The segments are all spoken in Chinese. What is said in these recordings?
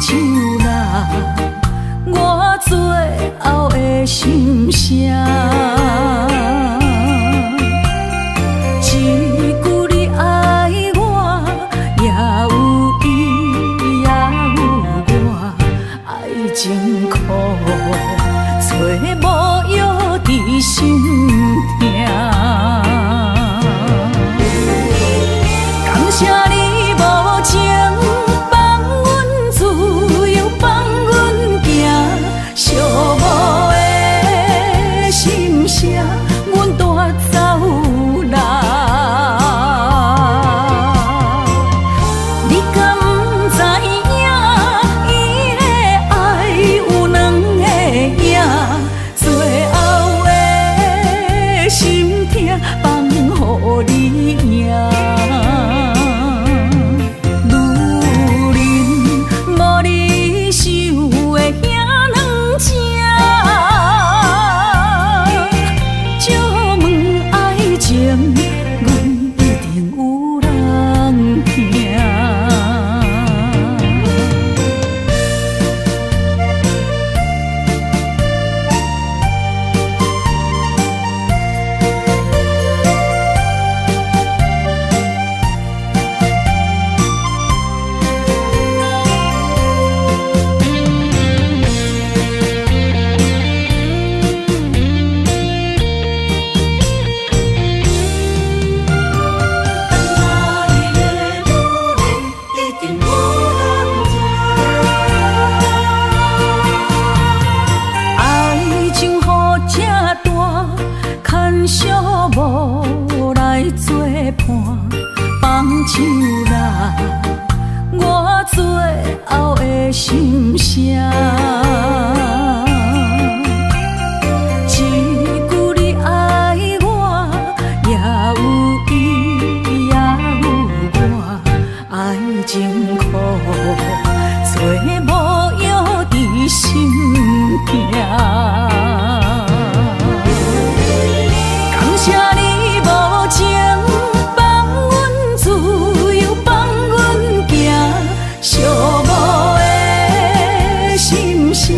唱啦，我最后的心声。一句你爱我，也有伊，也有我，爱情苦，找无药伫心痛。感谢你无情。 寂寞的心声，阮带走啦。你敢不知影？伊的爱有两个影，最后的心痛放予你赢。 无来作伴，放手啦，我最后的心声。一句你爱我，也有伊，也有我，爱情苦，找无药伫心痛。 谢你无情，放阮自由，放阮行，寂寞的心声。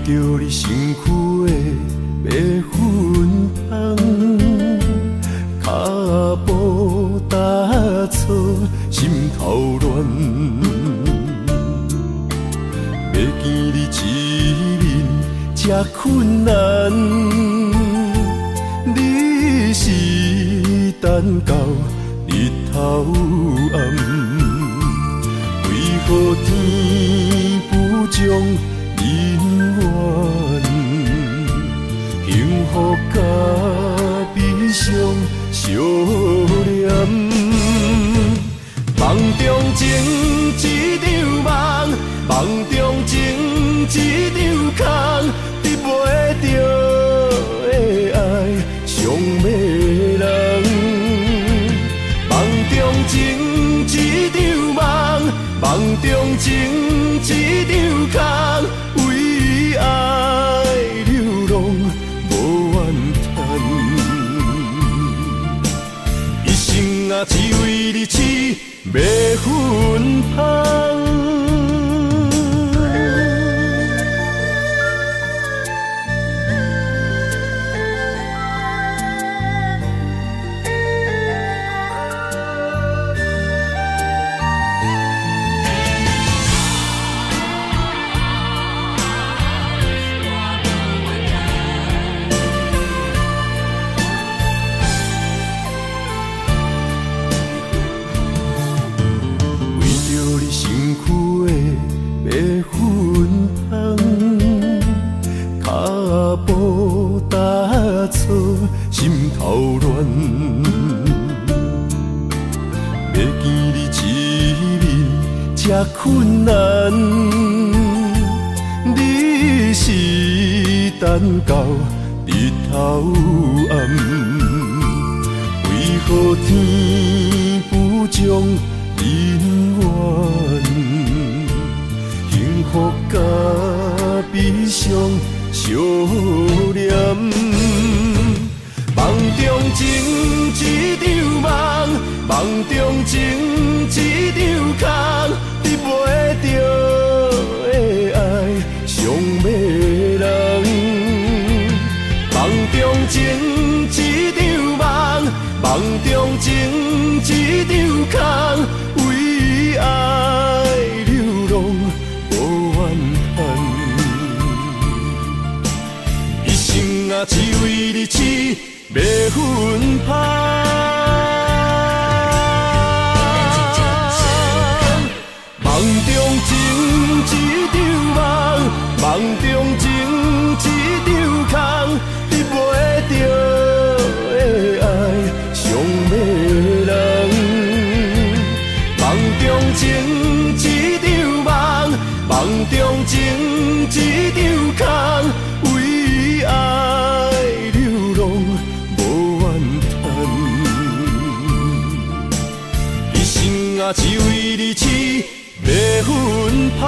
着你身躯的白粉香，脚步踏错，心头乱。要见你一面这困难，你是等到日头暗，为何天不将人怨？幸福甲悲伤相连，梦中情一场梦，梦中情一场空，得袂着的爱上迷人。梦中情一场梦，梦中情一场空，为爱流浪无怨叹，一生啊只为你痴白粉香。心头乱，要见你一面这困难，你是等到日头暗，为何天不将人怨？幸福甲悲伤相连。梦中情一场梦，梦中情一场空，得袂着的爱上迷人。梦中情一场梦，梦中情一场空，为爱流浪无怨叹，一生啊只为你痴白粉香。梦中情一场梦，梦中情一场空，得袂着的爱上迷人。梦中情一场梦，梦中情一场空，为爱流浪无怨叹，一生啊只为你痴白粉香，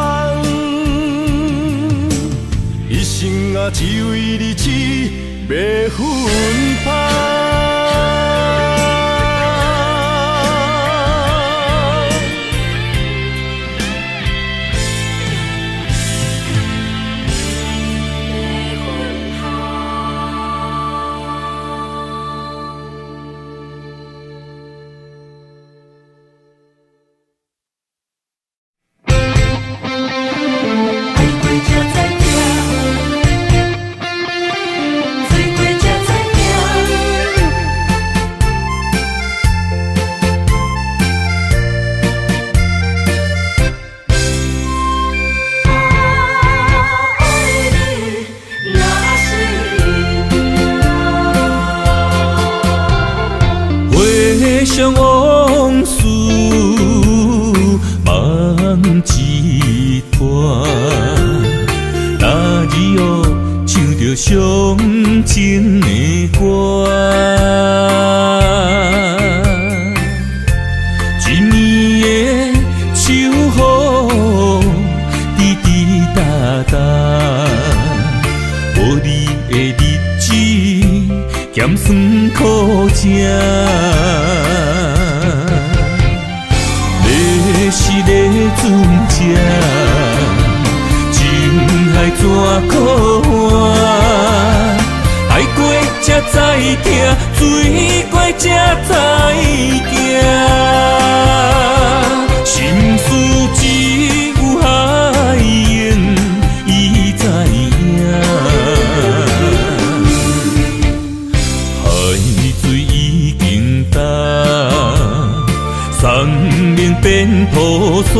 一生啊只为你痴白粉香。想往事梦一段，那日哦唱着伤情的歌，一年的秋雨滴滴答答，无你的日子咸酸苦吃。是个船只，情海怎可水怪才知行。心事只有海燕伊知影，海水已经干，山明变土沙。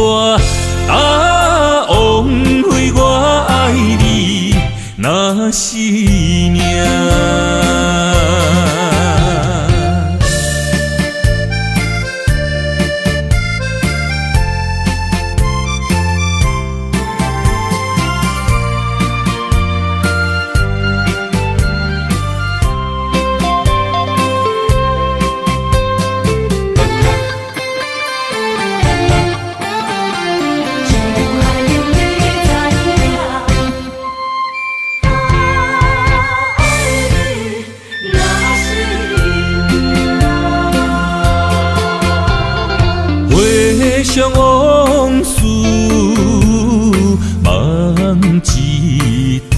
枉费我爱你那是命。想往事梦一段，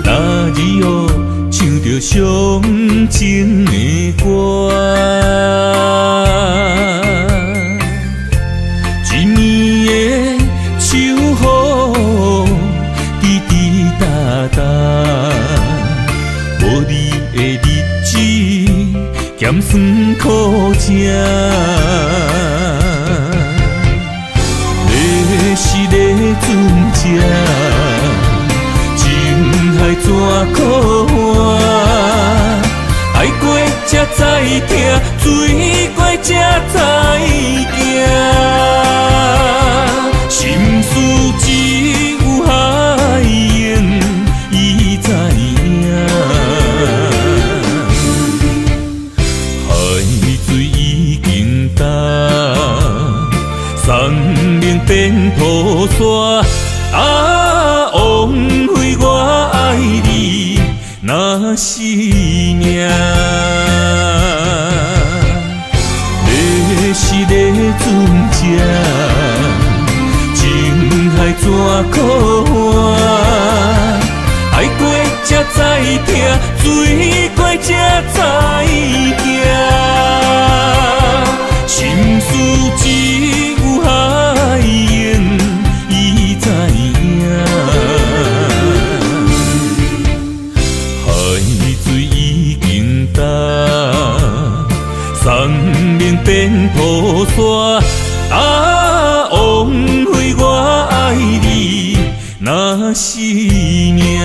那日后唱着伤情的歌。一年的秋雨滴滴答答，无你的日子咸酸苦吃。是个船只，情海怎可换？爱过才知疼，水过才知行。心事只有海燕伊知影，海水已经干。山明变土沙，枉费我爱你那是命。你是个船只，情海怎可换？爱过才知疼，水过才知行。心事只有海燕伊知影，海水已经干，山明变土沙。枉费我爱你那是命。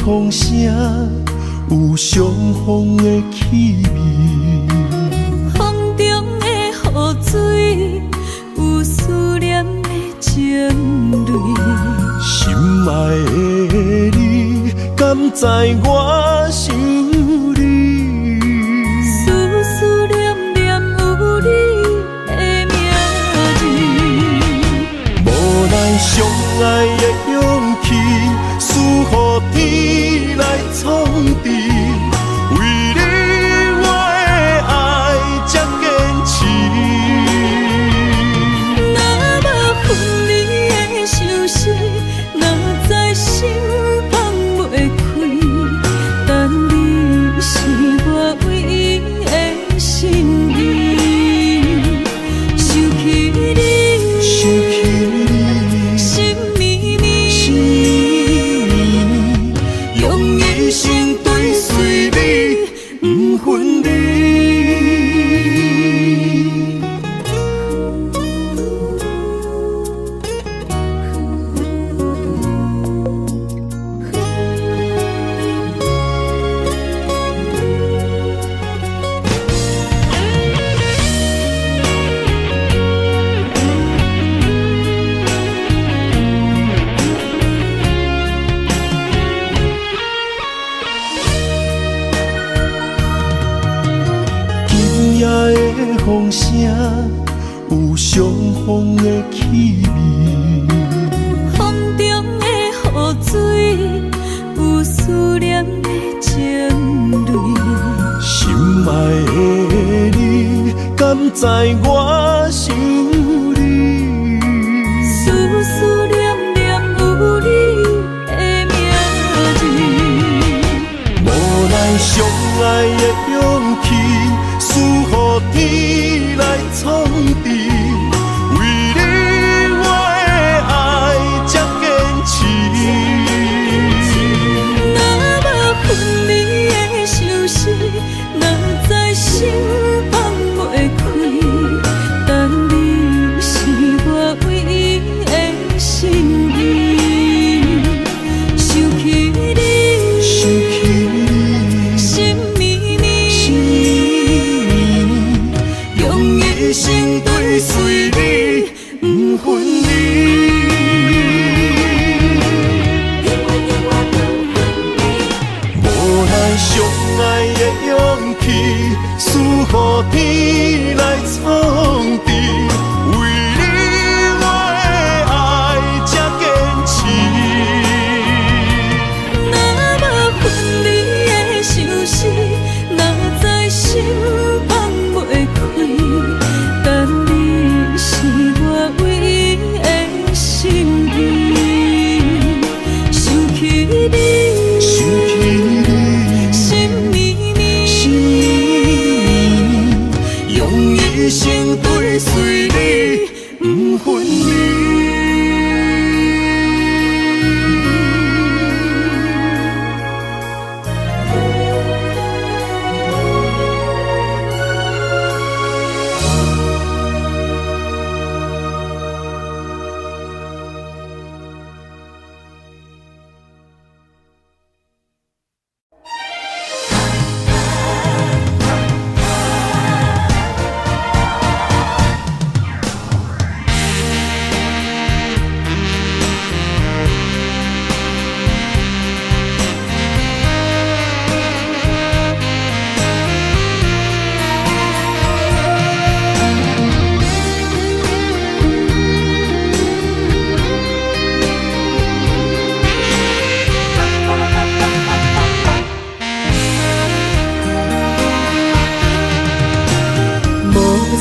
风声有相逢的气味，风中的雨水有思念的情泪。心爱的你，敢知我想你？思思念念有你的名字，无咱相爱的勇气，赐予天来创治。为你我的爱才坚持。若无分离的相思，哪知心放袂开？等你。风声，有相逢的气味。风中的雨水，有思念的情泪。心爱的你，敢知我想你？思念念有你的名字。无奈相爱的勇气，输予天来创治。为你我的爱才坚持。若无分离的相思，若在心放袂开。但你是我唯一的心意，想起你，心绵绵，用一生追随你，不分离。无奈相爱的勇气，输予天来创治。为你我的爱才坚持。若无分离的相思，若在心放袂开。但你是我唯一的心意，想起你，心绵绵，用一生追随你，不分离。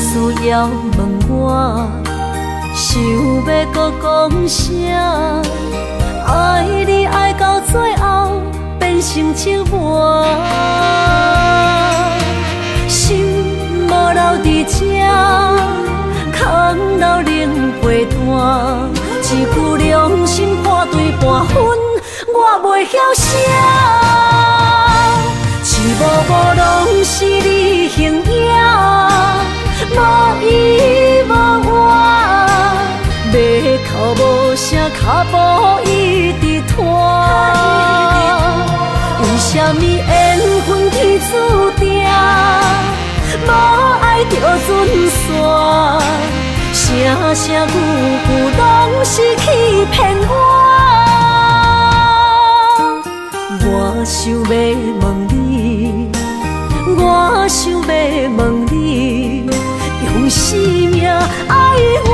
需要问我，想要搁讲啥？爱你爱到最后变成寂寞，心无留伫这，空留冷陪伴。一句良心半对半分，我袂晓写。一幕幕拢是你形影。无依无我，要哭无声，脚步一直拖。为什么缘分天注定，无爱就准线？声声句句拢是欺骗我。我想要问你，我想要问你。用生命爱我，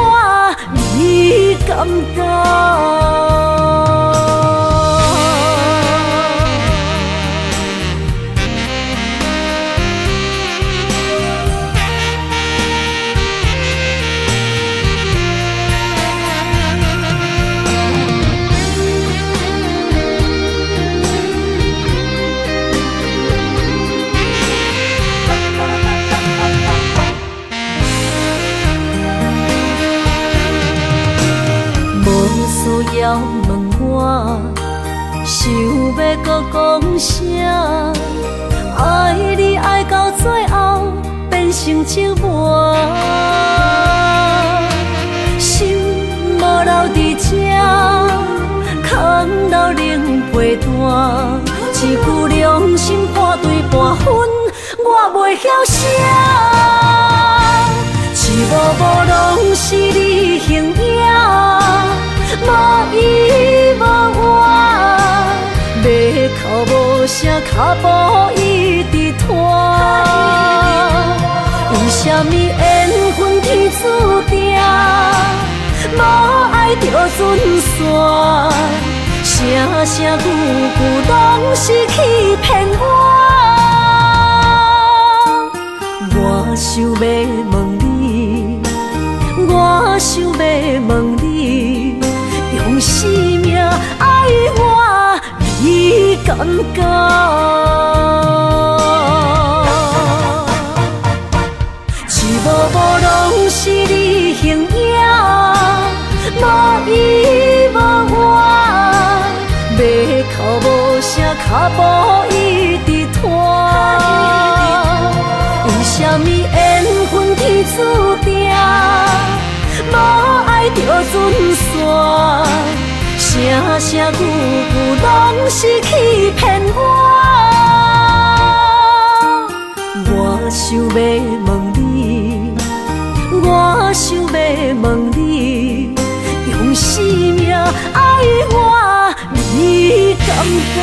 你敢当？需要问我，想要搁讲啥？爱你爱到最后变成寂寞，心无留伫这，空留冷陪伴。一句良心半对半分，我袂晓写。一幕幕拢是你形影。无依无我，要哭无声，脚步一直拖。为什啥物缘分天注定，无爱就准线，声声句句拢是欺骗我。我想要问你，我想要问你，用生命爱我，你敢讲？无拢是你形影，无依无我，要哭无声，脚步一直拖。为啥物缘分天注定，无爱就准线，声声句句拢是欺骗我。我想要问你，我想要问你，用生命爱我，你敢讲？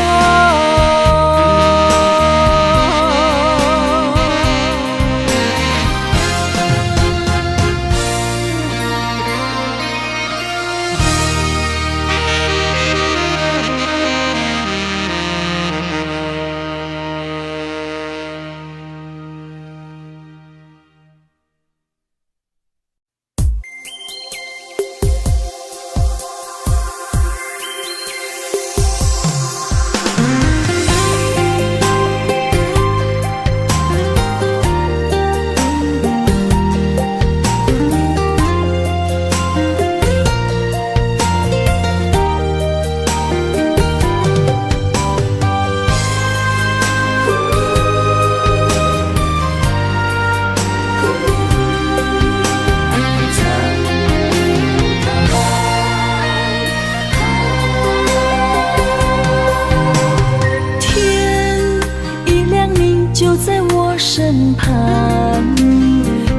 身旁，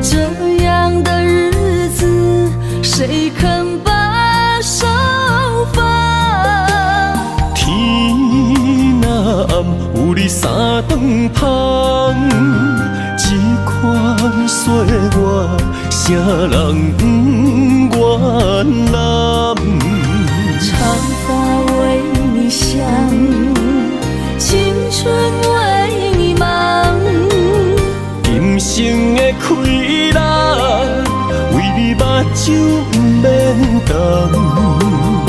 这样的日子谁肯把手放？天若暗，有你三顿香，这款岁月，啥人不愿揽？长发为你香，青春为你忙。人生的快乐，为你目睭不免干。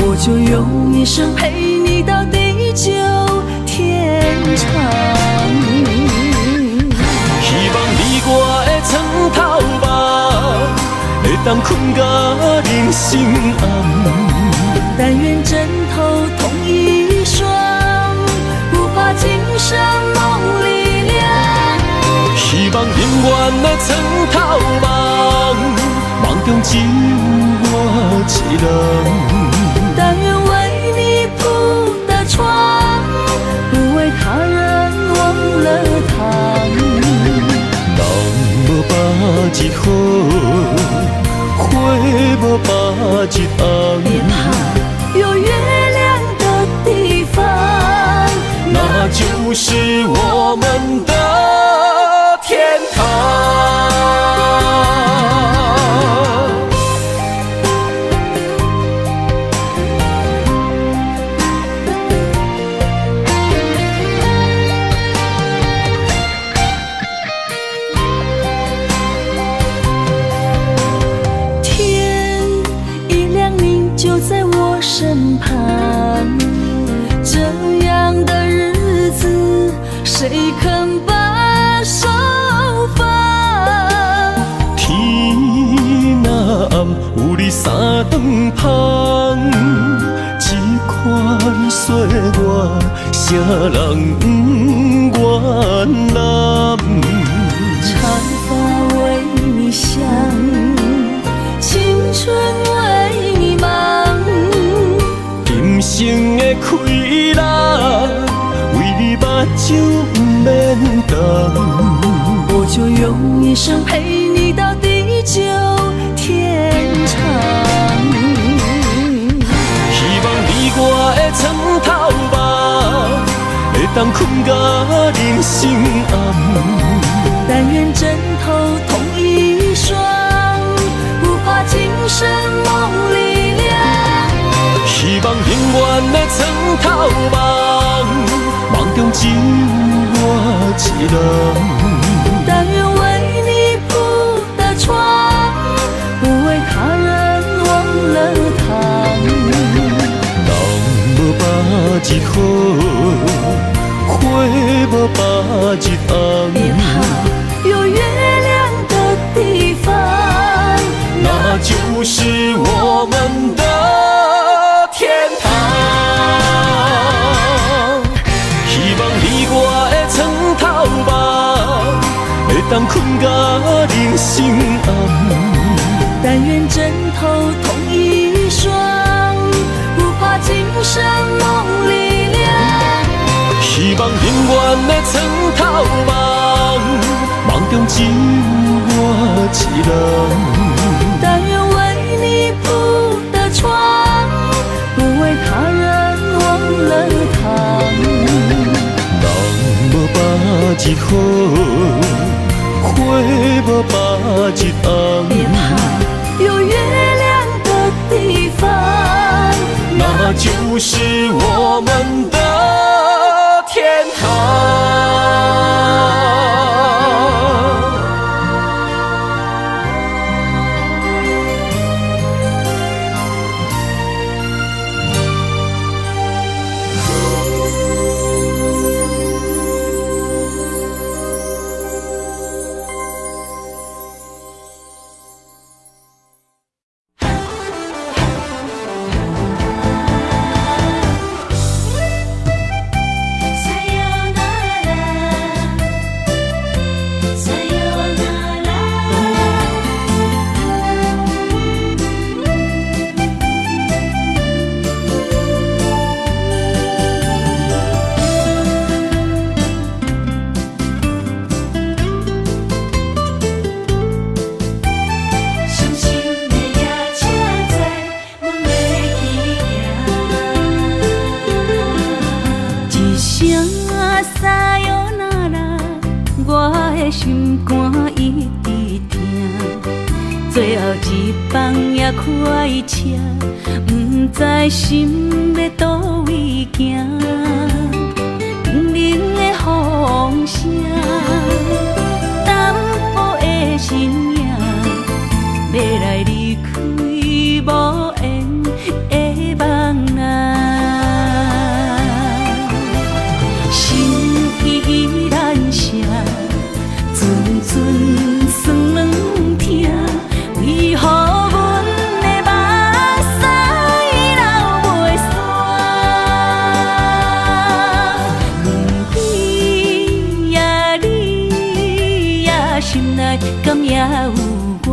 我就用一生陪你到地久天长。希望你我的床头梦，会当困到人生暗。但愿枕头同一双，不怕今生梦里凉。希望永远的床头梦，梦中只有我一人。但愿为你铺的床，不为他人忘了躺。人无百日好，花无百日红。别怕有月亮的地方，那就是我们的天堂。天一亮你就在我身旁，这样的日子谁肯把手放？天若暗，有你三顿香，这款岁月，啥人不愿揽？长发为你香，青春为你忙。人生的快乐，为你目睭不免干。我就用一生陪你到地久天长。希望你我的床头梦，会当困到人生暗。但愿枕头同一神梦力量。希望永远的床头梦，梦中只有我一人。但愿为你铺的床，不为他人忘了疼。人无百日好，花无百日红。别怕有月亮的地方，那就是我们的天堂。希望你我的床头梦，会当困甲人生暗。但愿枕头同一双，不怕今生梦力量。希望永远的床头梦，梦中只有我一人。但愿为你铺的床，不为他人忘了疼。人无百日好，花无百日红。别怕有月亮的地方，那就是我们的天堂。心肝一直疼，最后一放也开车，不知心要倒位行。冷冷的风声，淡薄的身影，要来离开无缘的梦啊，心依然舍。阵阵酸软疼，为何阮的目屎流袂煞？问你呀，你呀，心内敢也有我？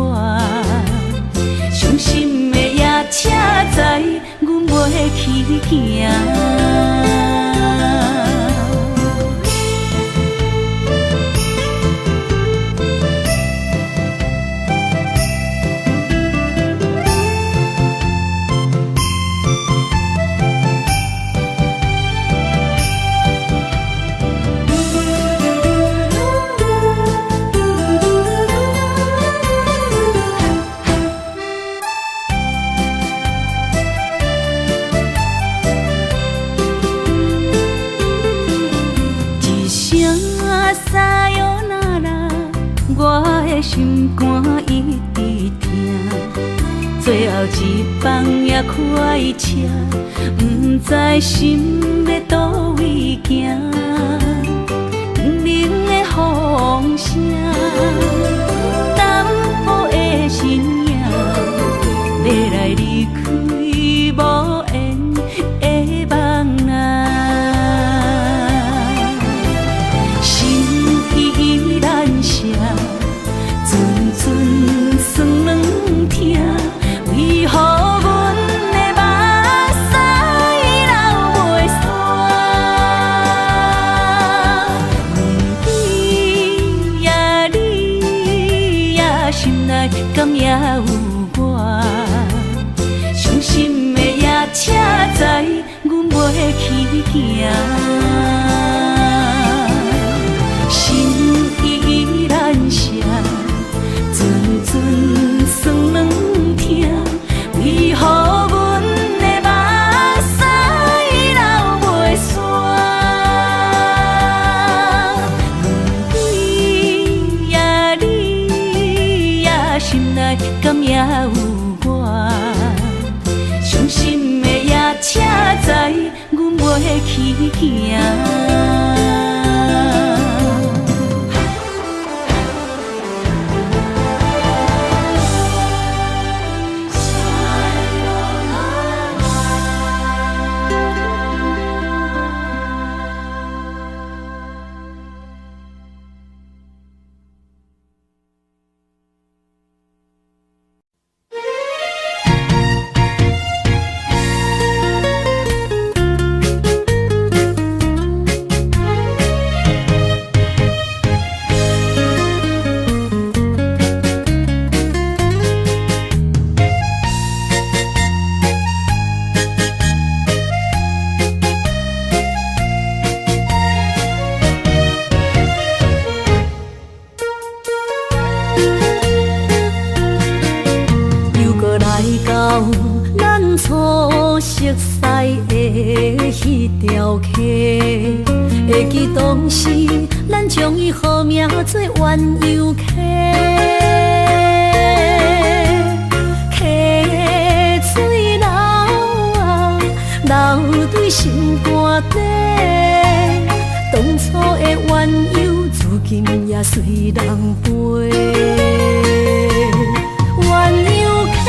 伤心的夜车载，阮袂去行。心肝一直疼，最后一放也开车，不知心要倒位行。冷冷的风声，淡薄的身影，要来离开无缘的梦啊，心依然舍。阵阵酸软疼，为何阮的目屎流袂煞？问你呀，你呀，心内敢也有我？伤心的夜车载，阮袂去行。心依然舍。阵阵酸软疼，有我，伤心的夜车载阮袂去行。初熟悉的迄条溪，会记当时咱将伊号名做鸳鸯溪。溪水流啊，流对心肝底。当初的鸳鸯，如今也随人飞。鸳鸯溪。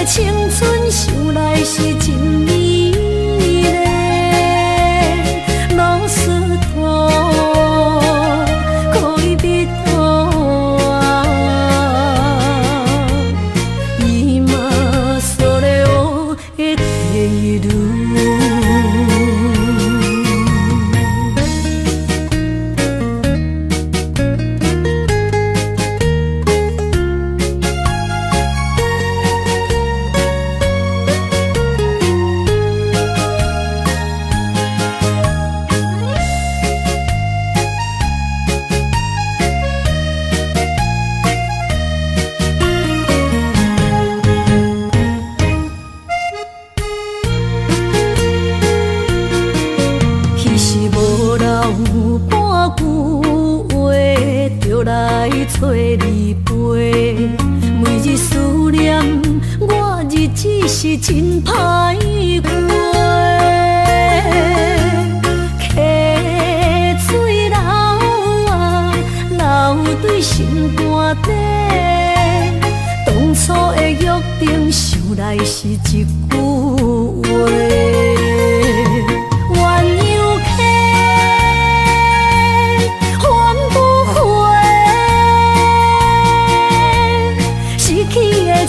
青春想来是真美丽，老师徒可以比途啊，伊嘛所了的地路。找你陪，每日思念我，日子是真歹过。溪水流啊，流对心肝底。当初的约定，想来是一句话。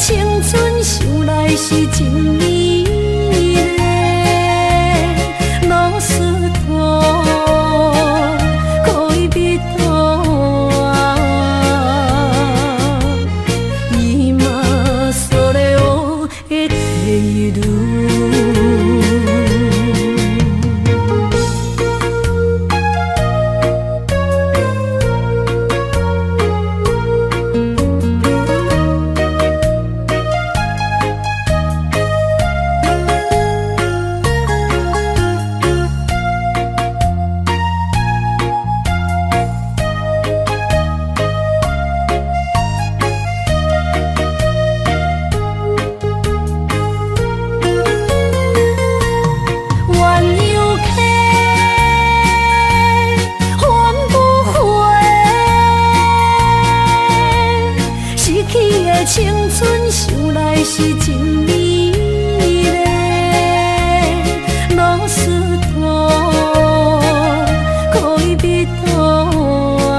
青春想来是真美丽，老师徒可以比途啊，伊嘛所了的地路。青春想来是真美丽，老师徒可以比途啊，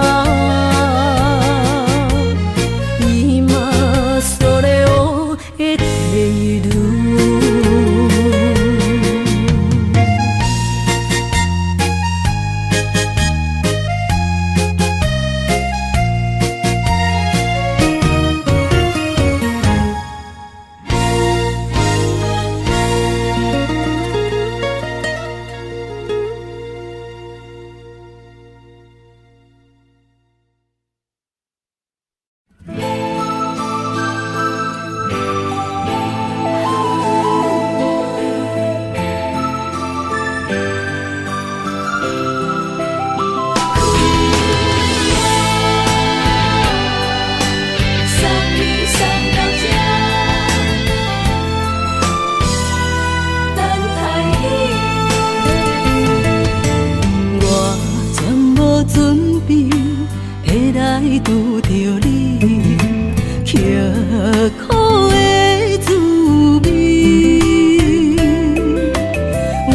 伊嘛所了的地路。苦的滋味。有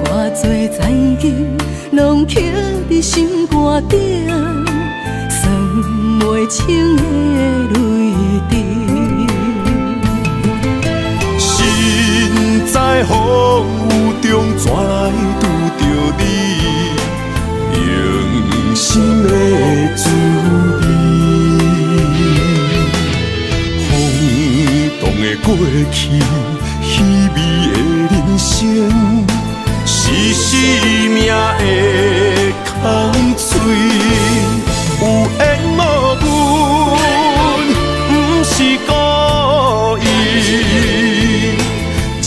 偌多灾境，拢刻伫心肝顶，算袂清的泪滴。身在风雨中，怎来拄着你？用心的滋味，风动的过去，稀微的人生，是生命的空嘴，有缘无分，不是故意，请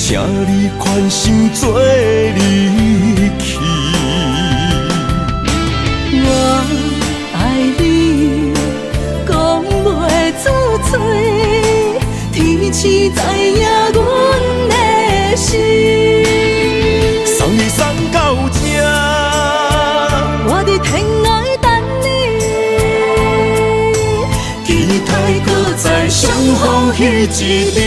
你宽心做离去。我爱你，讲袂出嘴，天赐知影阮的心。送你送到这，我伫天涯等你，期待搁再相逢彼一日。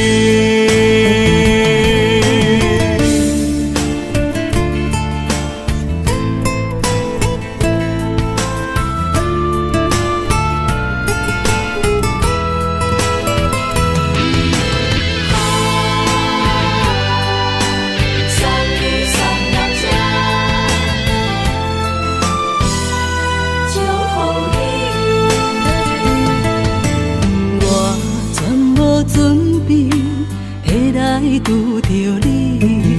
拄着你，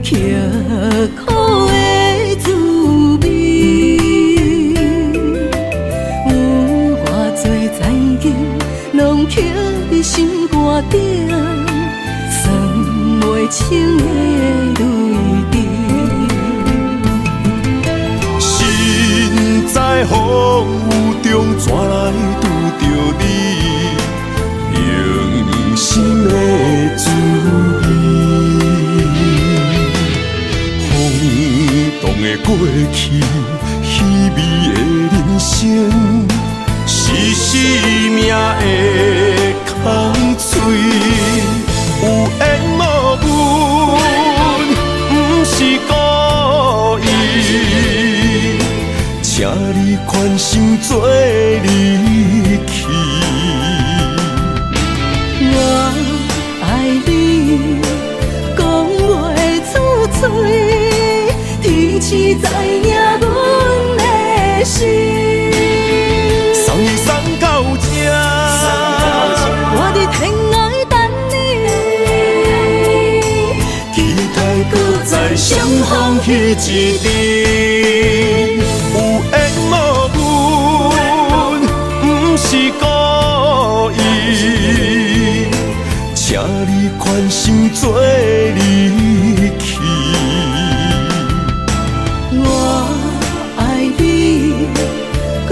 刻苦的滋味。有偌多灾境，拢刻伫心肝顶，算袂清的泪滴。身在风雨中，怎来拄着你？用心的滋味，风动的过去，稀微的人生，是生命的空嘴，有缘无分，不是故意，请你宽心做离去。我爱你，讲袂出嘴，天赐知影阮的心。送你送到这，我伫天涯等你，期待搁再相逢彼一日。有缘无分，不是故意，请你宽心做离去。我爱你，讲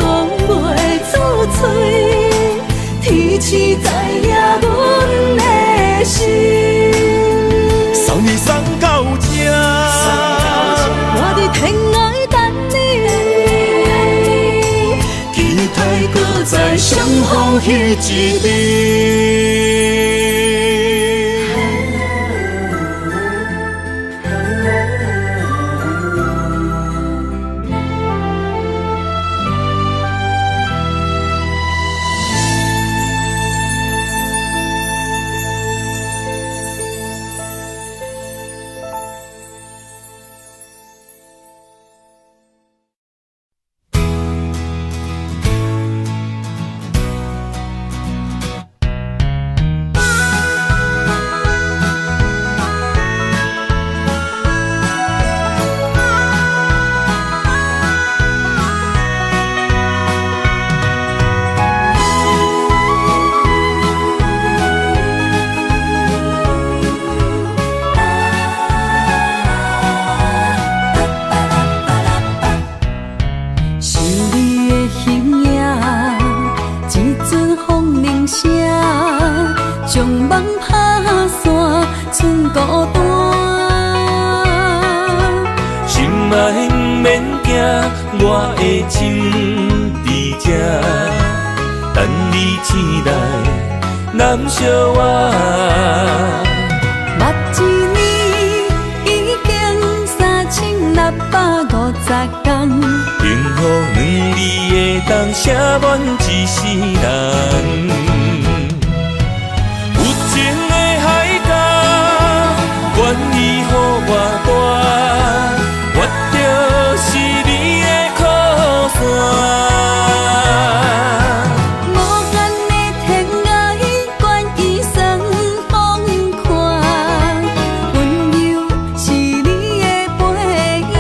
袂出嘴，天赐知影阮的心。送你送到这，我伫天涯等你，期待搁再相逢彼一日。我的心伫这，等你醒来，难相活。目一年已经3650天，幸福两字会当写满一世人。有情的海角，愿意予我大，我就是你的靠山。无限的天涯，愿意算风看，温柔是你的背影，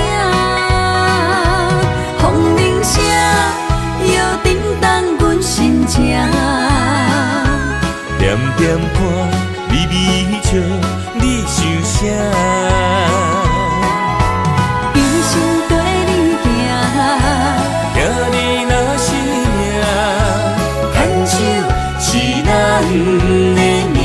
风铃声摇叮当阮心情。点点看，微微笑，你想啥？一生跟你行，听你若是命，牵手是咱的命。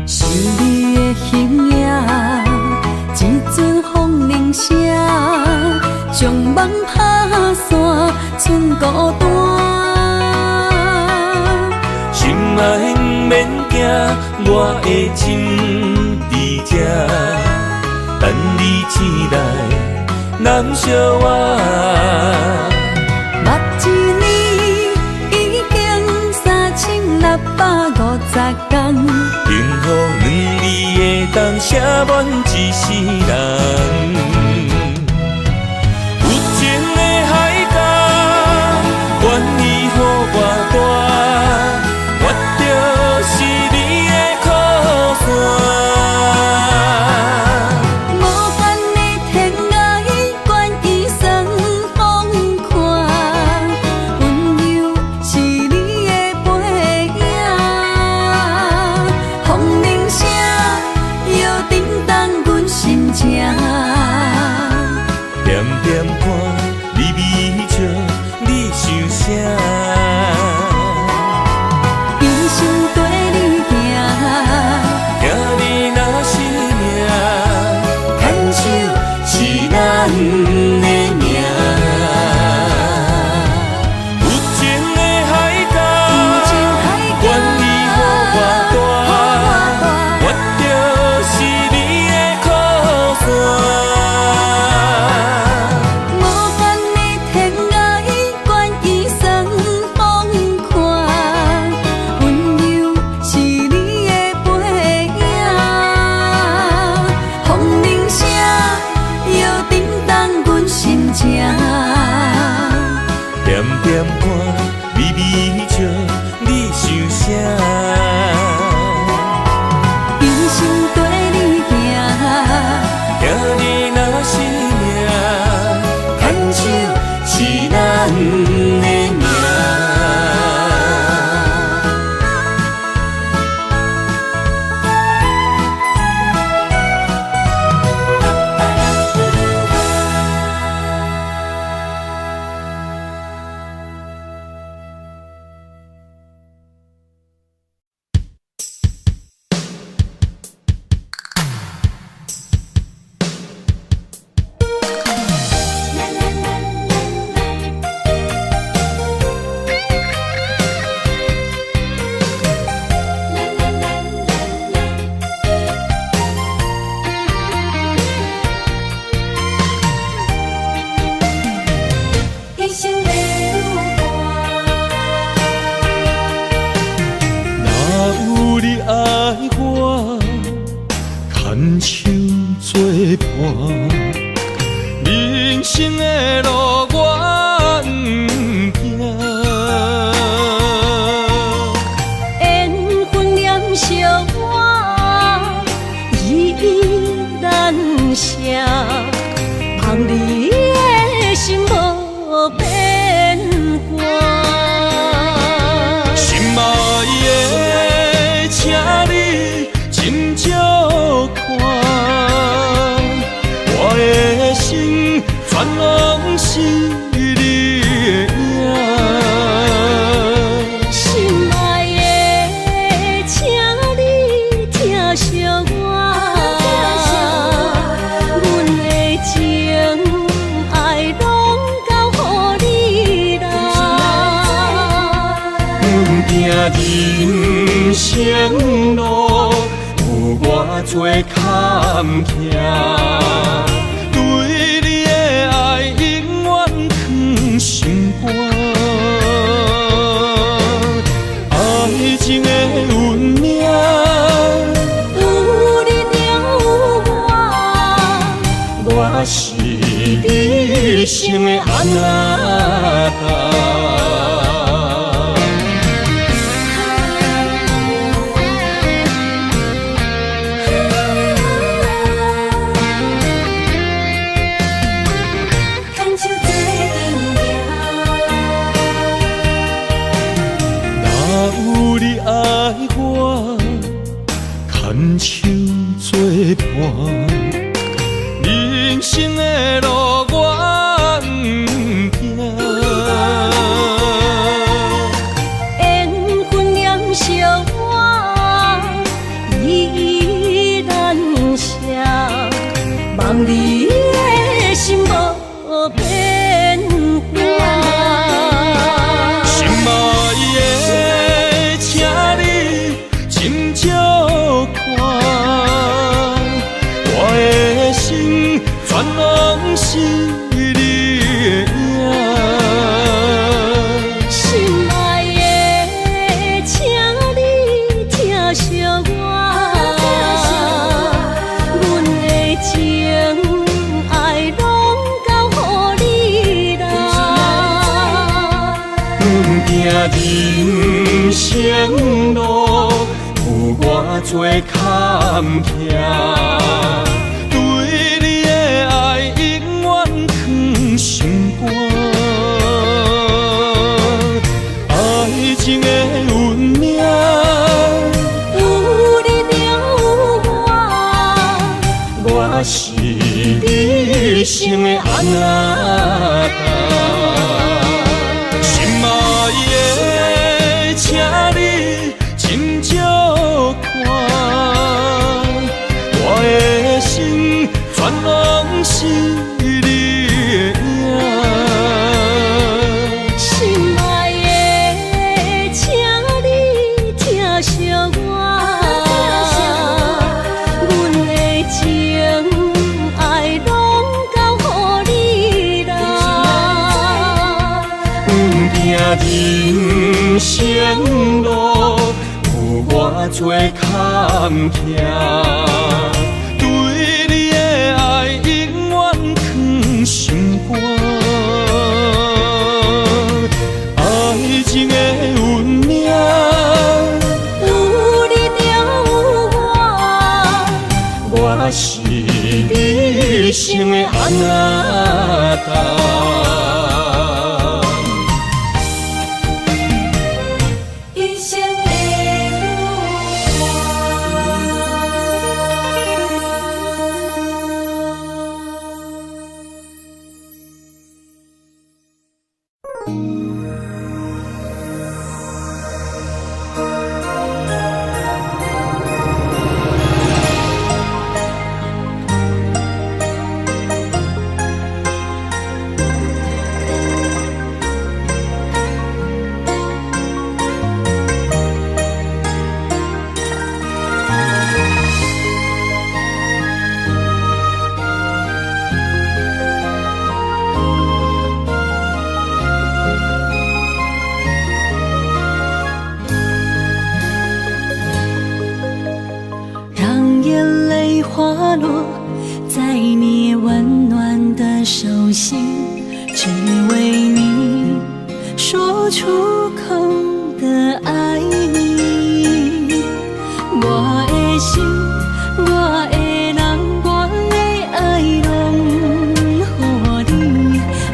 是你的形影，一阵风铃声，将梦打散，剩孤单。心爱不免惊，我的心伫这，等你醒来，难相活。目一年已经3650天，幸福两字会当写满一世人。有情的海角，愿意予我大，我就是你的靠山。无限的天涯，愿意算风看，温柔是你的背影，风铃声摇叮当阮心情。点点看，微微笑，你想啥？一生跟你行，听你若是命，牵手是咱的命。有情的海角，愿意予我大，我就是你的靠山。无限的天涯，愿意算风看，温柔是你的背影，风铃声摇叮当阮心情。点点看，微微笑，你想啥？一生跟你行，听你若是命，牵手是咱的命。一生的路若有你爱我，牵手作伴，人生的路我不惊。缘分念相我，依依难舍，望你的心无变卦。心爱的，请你真照看。生路有偌多坎坷，对你的爱永远藏心肝。爱情的运命，有你有我，我是你生的安那达。牵手做阵若有你爱我，牵手作伴，人生的路我不惊。缘分染烧我，依然写，望你的心无变化。心爱的，请你斟酌看，我的心全拢是你的影。心爱的，请你疼惜我，阮的情爱拢交予你啦。阮行人生路有偌多坎坷，对你的爱永远藏心肝。爱情的运命，有你有我，我是你生的安那达。心爱的，请你斟酌看，我的心全拢是你的影。心爱的，请你疼惜我，阮的情爱拢交予你啦。阮行人生路有偌多坎坷，对你的爱永远藏心肝。爱情的运命，有你有我，我是你生的安那达。一生的路让眼泪滑落在你温暖的手心，只为你说出口的爱你。我的心，我的人，我的爱拢予你，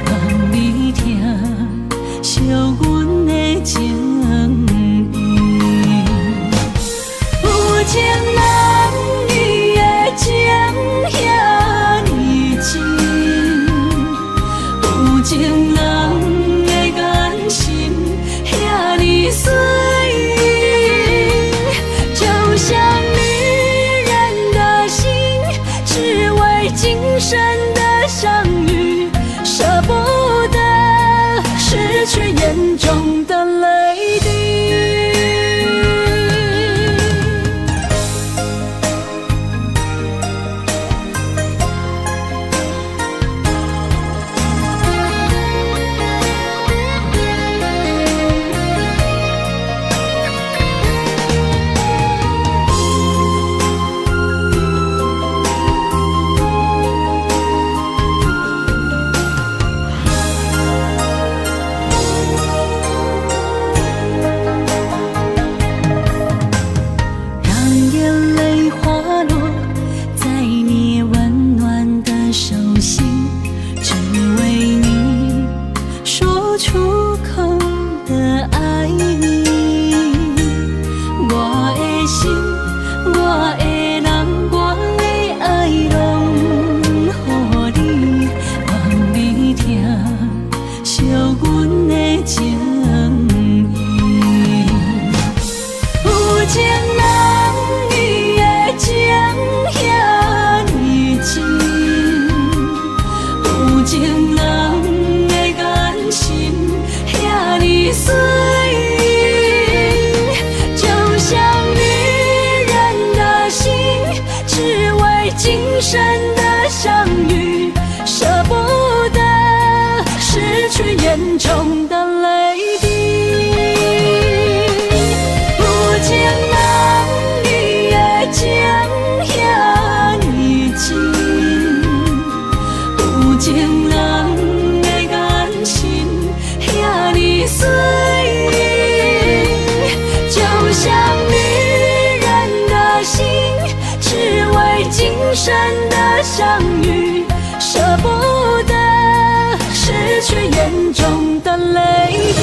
望你疼惜阮的情意。有情人伊的情遐尼真，有情人的眼神遐尼水，就像女人的心，只为今生的相遇，舍不得失去眼中的泪滴。相遇，舍不得失去眼中的泪滴。有情人你的情遐呢真，有情人的眼神遐呢水，就像女人的心，只为今生的相遇，舍不得失去眼中的泪滴。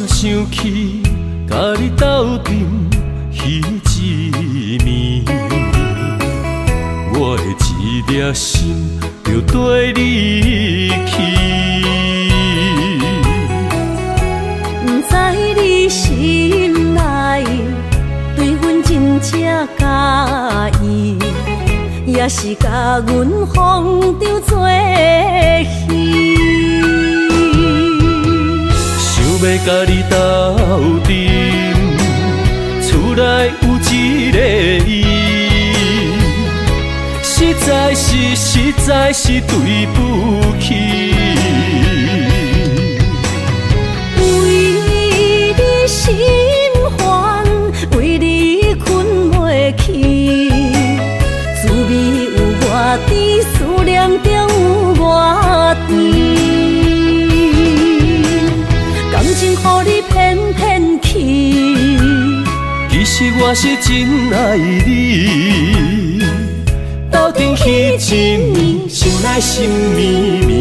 想起甲你斗阵彼一暝，我的一粒心就跟你去。不知你心内对阮真正介意，也是甲阮放着做戏。要甲你斗阵，厝内有一个伊，实在是对不起。为你心烦，为你困袂去，滋味有偌甜，思念就有偌甜。感情予你骗骗去，其实我是真爱你，斗阵彼一暝，想来心绵绵。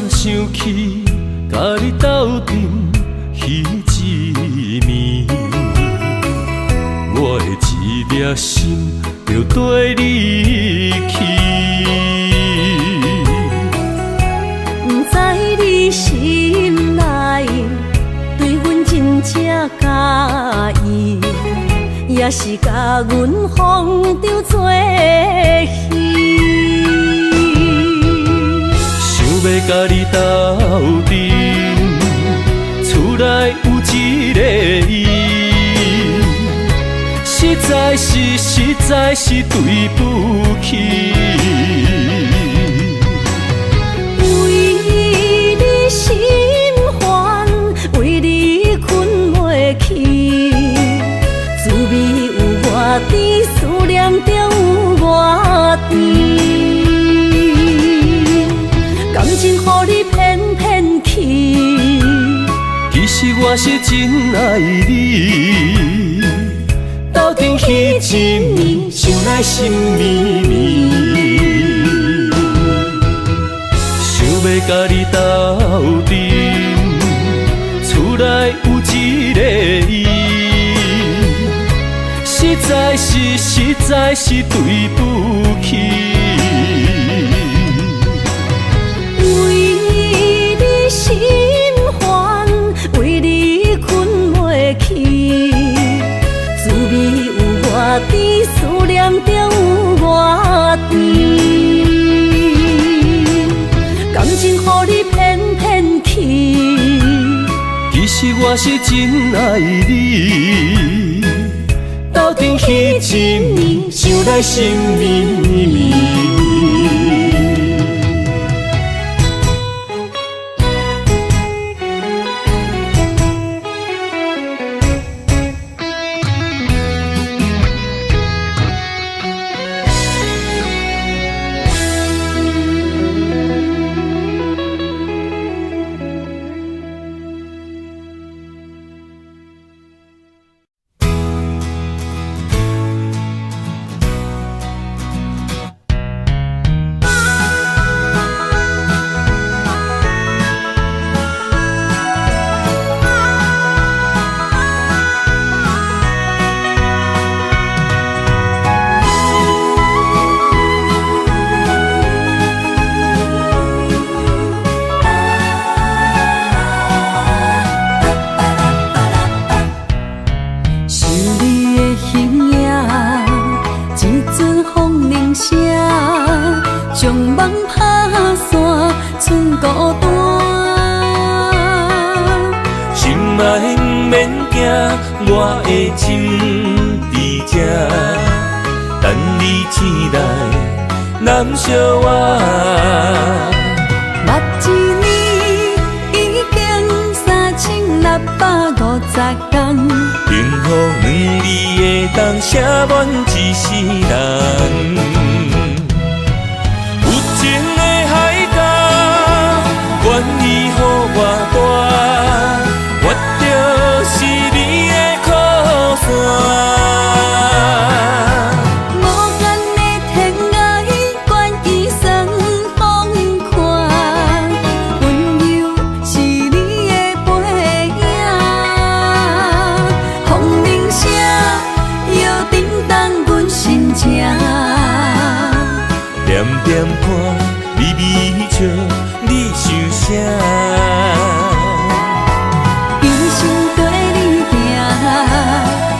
想起甲你斗阵彼一暝，我的一粒心就跟你去。不知你心内对阮真正介意，也是甲阮放着做戏。要甲你斗阵，厝内有一个伊，实在是对不起。为你心烦，为你困袂去，滋味有偌甜，思念就有偌甜。感情予你骗骗去，其实我是真爱你，斗阵彼一暝，想来心绵绵。想要甲你斗阵，厝内有一个伊，实在是对不起。心烦，为你困袂去，滋味有偌甜，思念就有偌甜。感情予你骗骗去，是我是真爱你，斗阵彼一暝，想来心绵绵。我的心伫这，等你醒来，难相我。目一年已经3650天，幸福两字会当写满一世人。有情的海角，愿意予我大，我就是你的靠山。点点看，微微笑，你想啥？一生跟你行，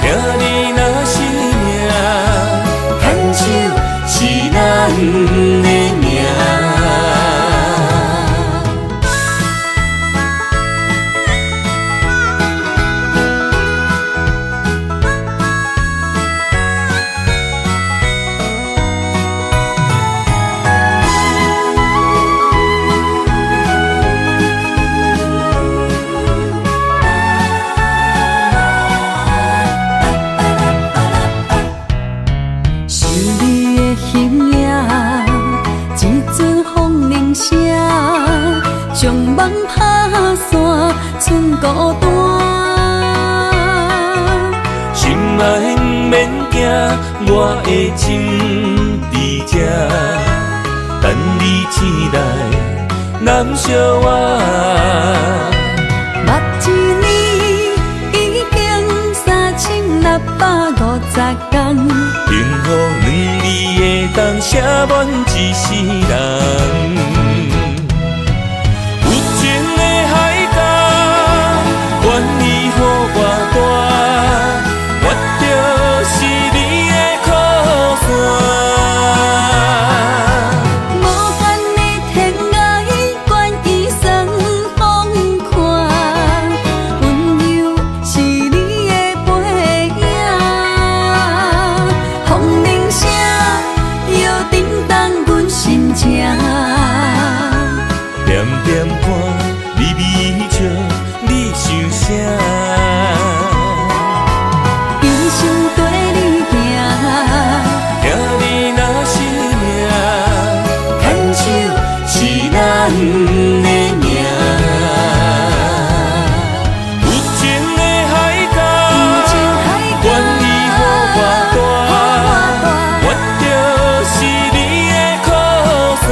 听你若是命，牵手是咱的命。将梦打散，剩孤单。心爱不免惊，我的心伫这，等你醒来，难相我。目一年已经3650天，幸福两字会当写满一世人。愿意予我大，我就是你的靠山。无限的天涯，愿意算风看，温柔是你的背影，风铃声摇叮当阮心情。点点看，微微笑。你想啥？一生跟你行，听你若是命，牵手是咱的命。有情的海角，愿意予我大，我就是你的靠山。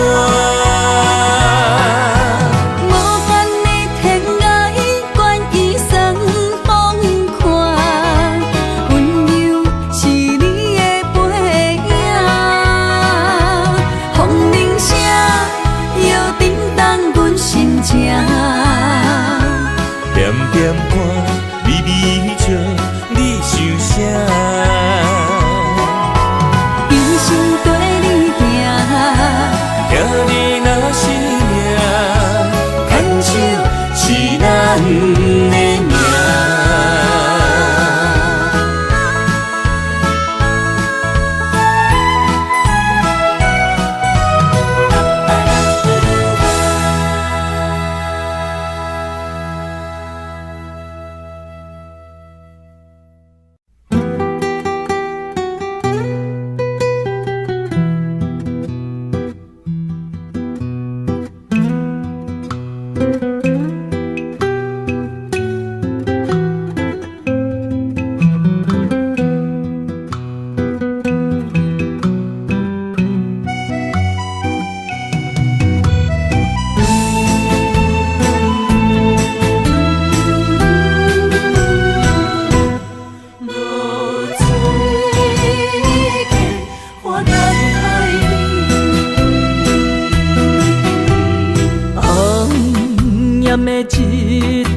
点点看，微微笑，你想啥？一生跟你行，听你若是命，牵手是咱的命。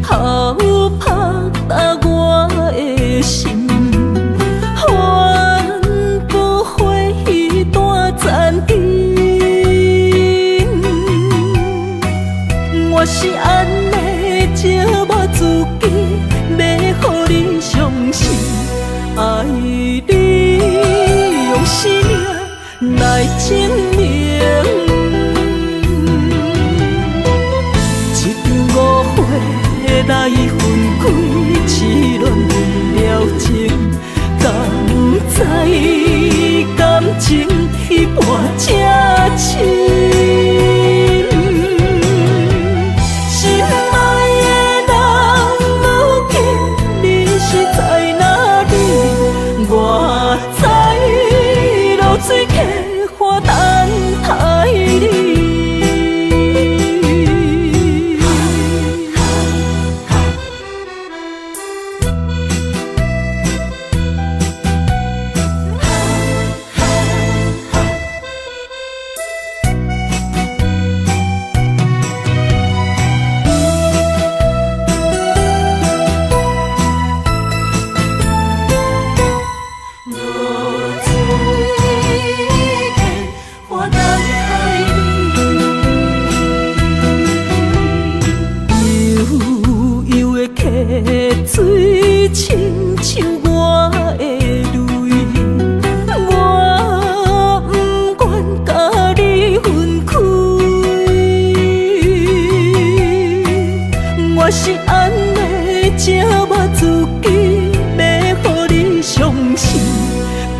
好拍打我的心，换不回一段残影。我是安尼折磨自己，要予你相信，爱你用生命来证明。来分开，痴恋为了情，敢知感情一半才深。心爱的人，如今你是在哪里？我在流水溪花等待你。水亲像我的泪，我不愿甲你分开。我是安尼折磨自己，要予你相信，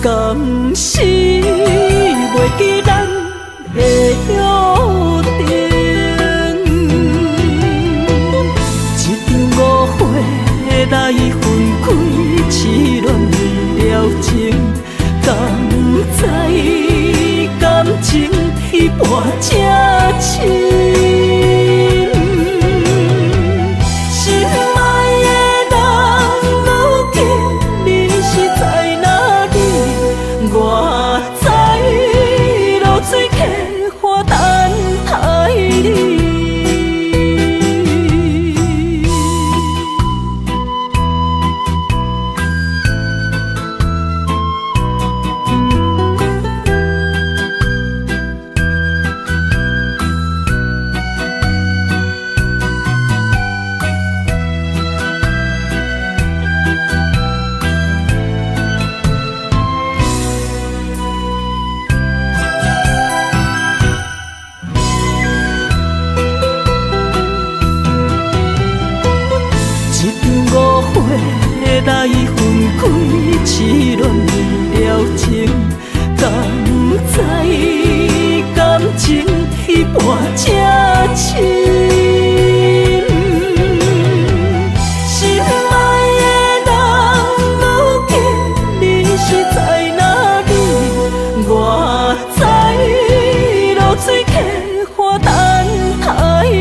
甘是袂记咱的约定。来分开，痴恋为了情，敢知感情一半才深。心爱的人，如今你是在哪里？我在流水溪花等待你。来分开，痴恋为了情，敢知感情一半才深。心爱的人，如今你是在哪里？我在流水溪花等待你。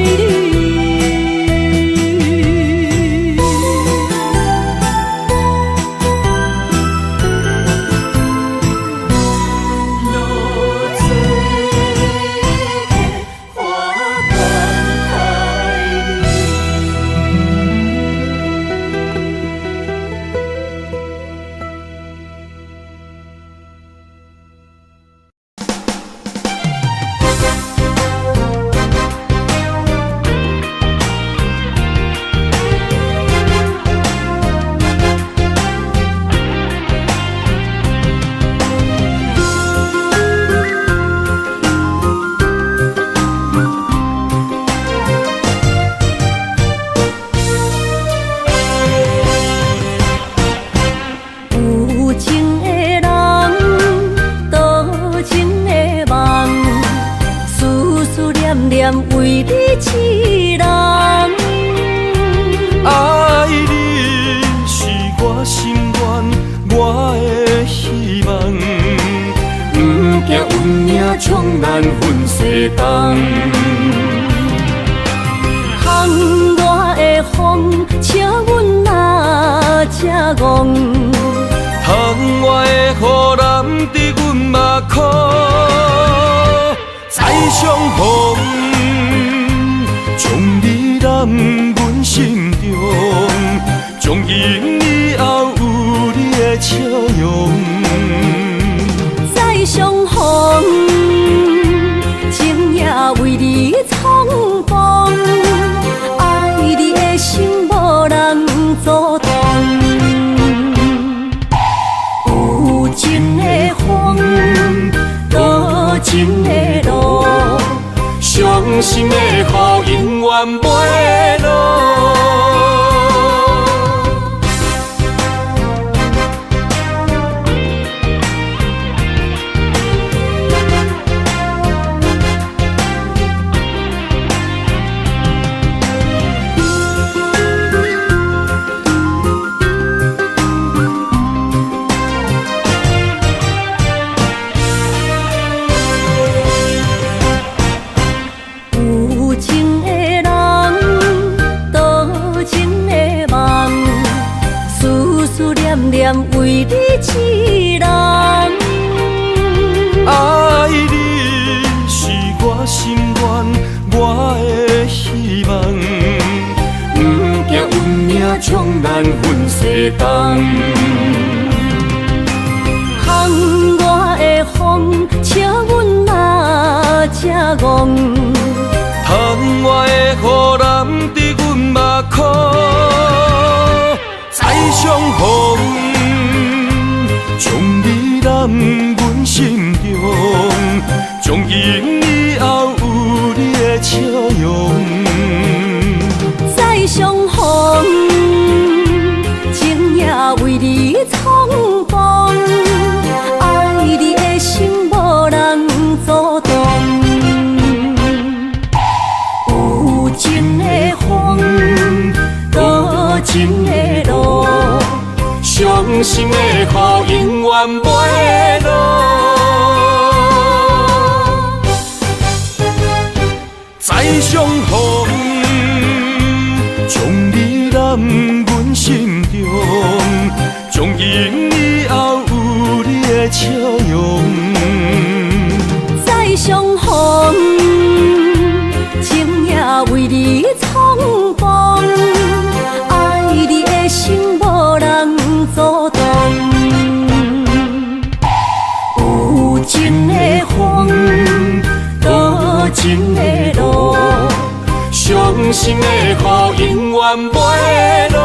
为你痴人，爱你是我心愿，我的希望。不惊运命冲咱分西东，窗外的风，请阮哪只戆？窗外的雨淋伫阮目眶，再相逢。将你揽阮心中，从今以后有你的笑容。再相逢，情也为你冲动，爱你的心无人阻挡。有情的风，多情的路，伤心的雨永远袂落。为你一人，爱你是我心愿，我的希望。不惊运命冲咱分世东，风我的风，请阮若这戆。窗外的雨淋伫阮目眶，再相逢。将你揽阮心中，从今以后有你的笑容。再相逢，情也为你冲动，爱你的心无人阻挡。有情的风，多情的路，伤心的雨永远袂落。再相逢，将你揽阮心中，从今以后有你的笑容。再相逢，情也为你冲动，爱你的心无人阻挡。有情的风，多情的路，伤心的雨永远袂落。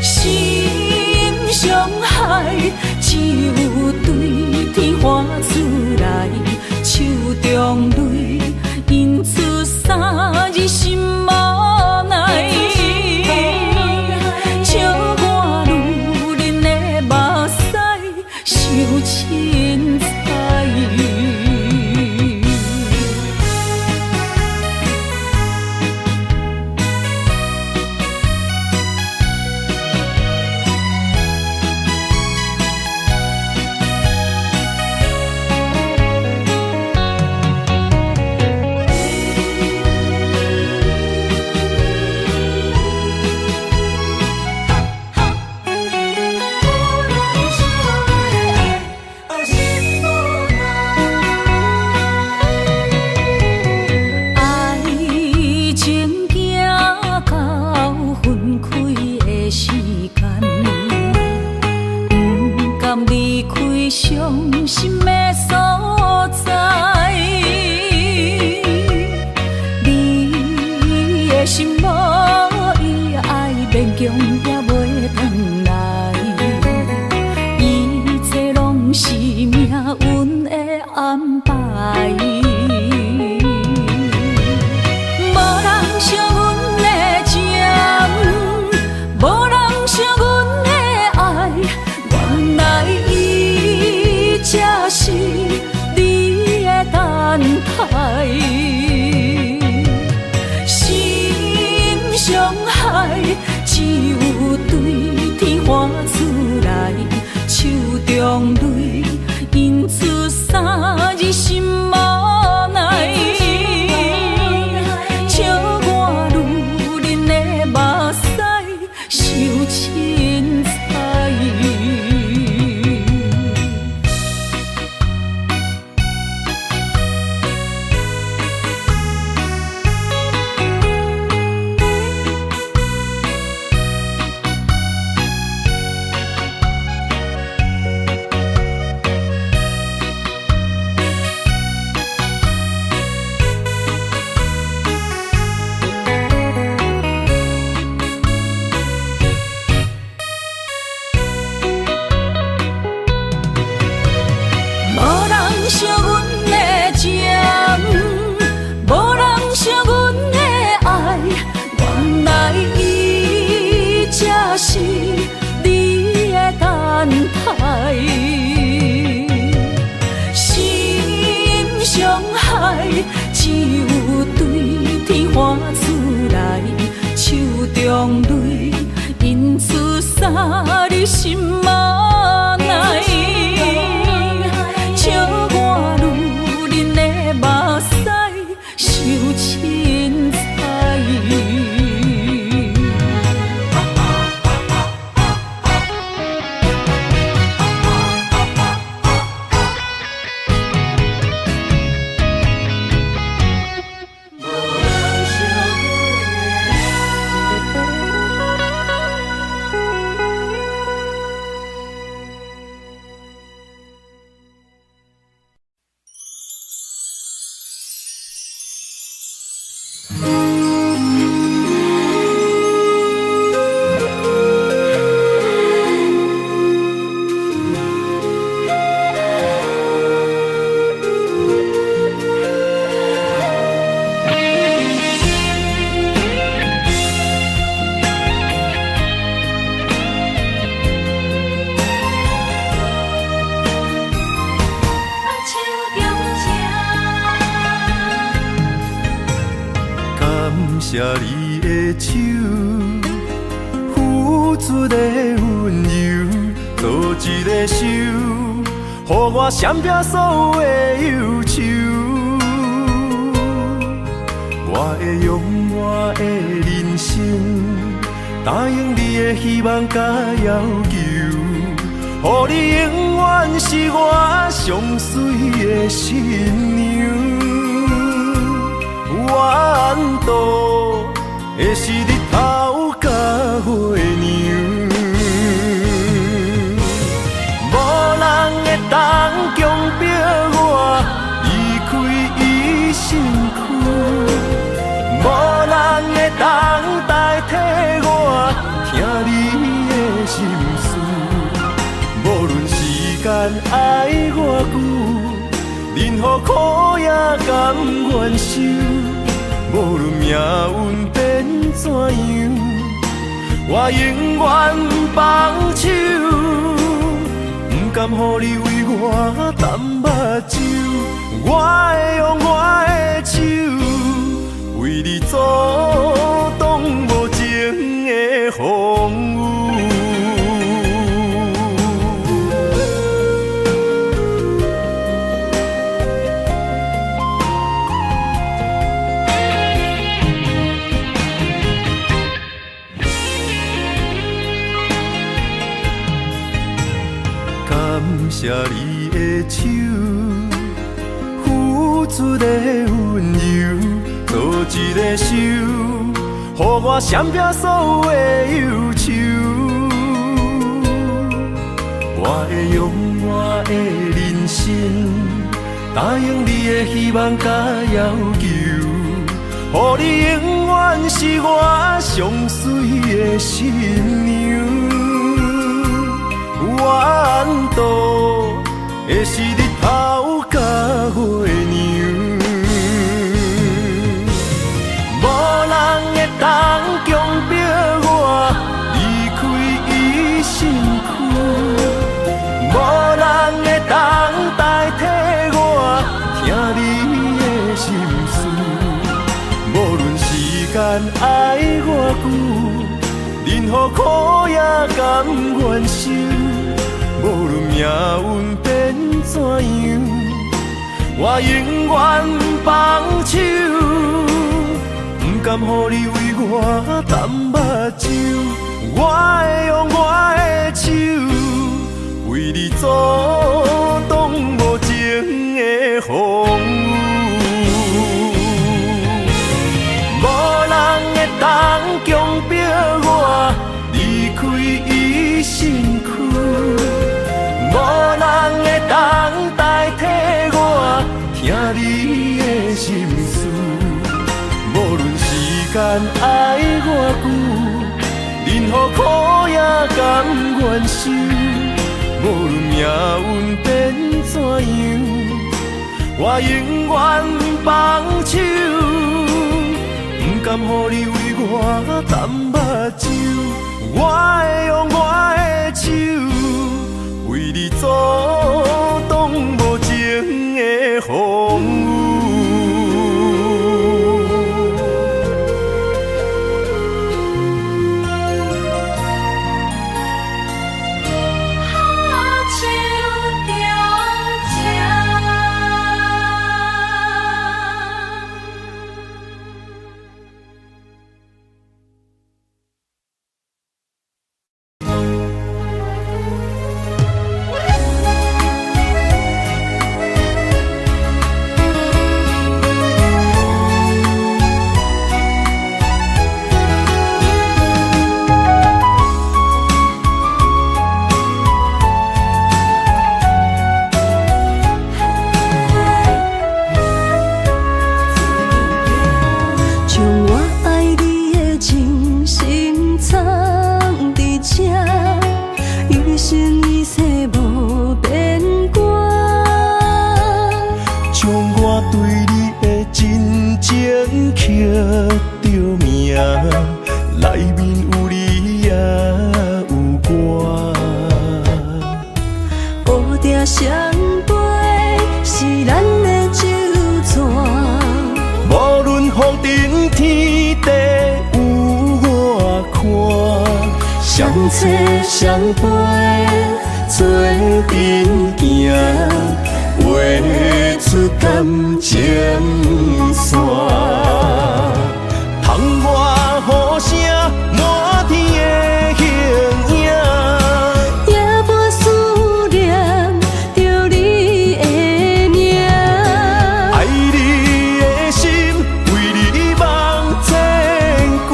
心伤害，只有安排。无人惜阮的情，无人惜阮的爱，原来伊才是你的等待。心伤害，只有对天花出来，手中泪印出三字心无奈。笑我女人的目屎受凊彩。惜阮的情，无人惜阮的爱，原来伊才是你的等待。心伤害，只有对天花出来，手中泪印出三字心无奈。笑我女人的目屎受凊彩。谢你的手，付出的温柔，做一个手，予我闪避所有的忧愁。我会用我的人生，答应你的希望甲要求，予你永远是我上水的新娘。缘途会是日头甲月亮，无人会当强迫我离开伊身躯，无人会当代替我听你的心事。无论时间爱我久，任何苦也甘愿受。无论命运变怎样，我永远放手，不甘予你为我淡目睭。我会用我的手，为你阻挡无情的风雨。谢你的手，付出的温柔，做一个手，予我闪避所有的忧愁。我会用我的人生，答应你的希望甲要求，予你永远是我上水的新娘。缘途会是日头甲月娘，无人会当强迫我离开伊身躯，无人会当代替我听你的心事。无论时间爱偌久，任何苦也甘愿受。无论命运变怎样，我永远放手，不甘予你为我淡目睭。我会用我的手，为你阻挡无情的风雨。无人会当强迫我离开伊身躯，无人会当代替我听你的心事。无论时间爱偌久，任何苦也甘愿受。无论命运变怎样，我永远放手，不甘予你为我淡目睭。我会用我的手，为你阻挡无情的风雨。相陪做阵行，画出感情线。窗外雨声满天的形影，夜半思念着你的名。爱你的心为你梦牵挂，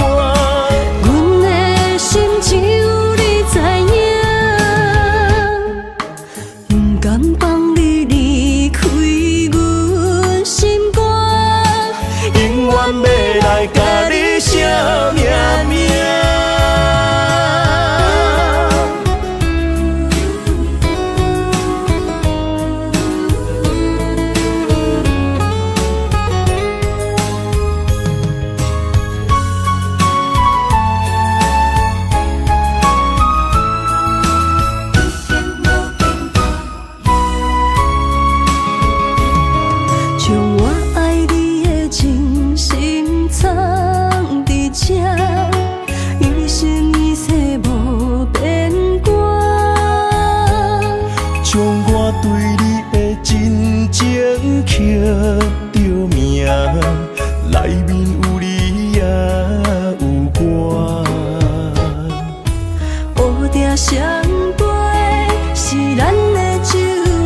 阮的心只有你知影。不甘放你离开阮心肝，永远要来甲你写命名。将我爱你的情深藏伫这，一生一世无变卦。将我对你的真情刻着名，内面有你也有我。乌定相陪是咱的酒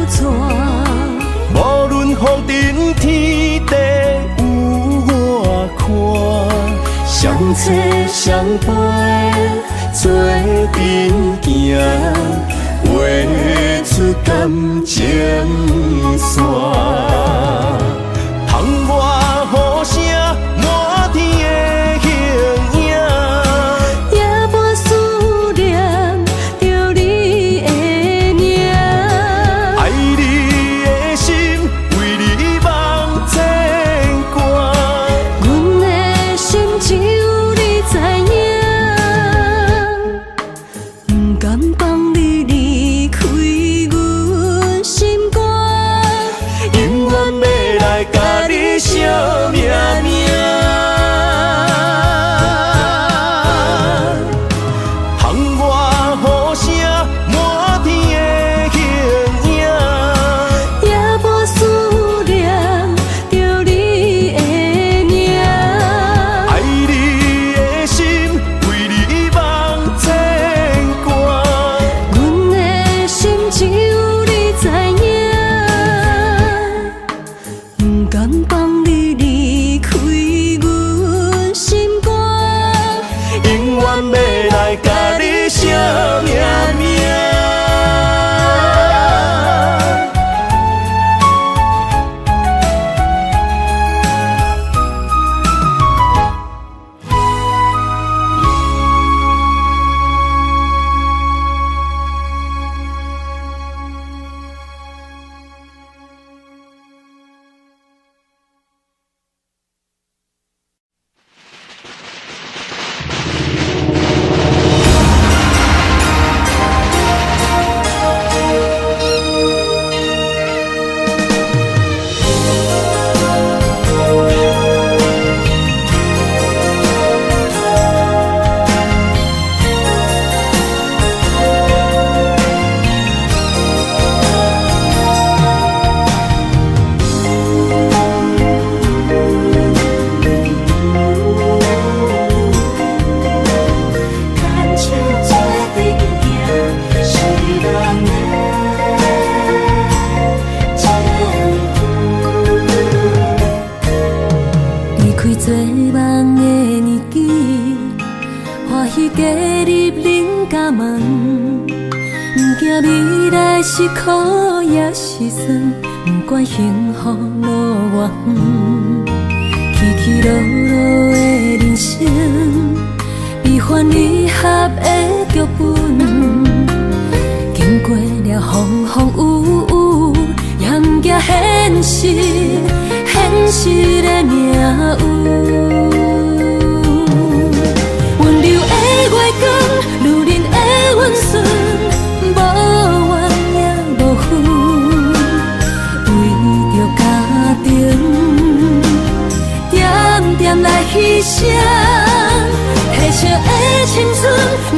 泉。无论风尘天地有我看，相切相陪做阵行，画出感情线。窗外雨声满天的形影，夜半思念着你的名。爱你的心加入人家梦，不惊未来是苦也是酸，不管幸福路偌远，起起落落的人生，悲欢离合的剧本，经过了风风雨雨，也不惊现实，现实的命运。温柔的月光，女人的温顺，无怨也无恨，为着家庭，点点来牺牲。褪色的青春，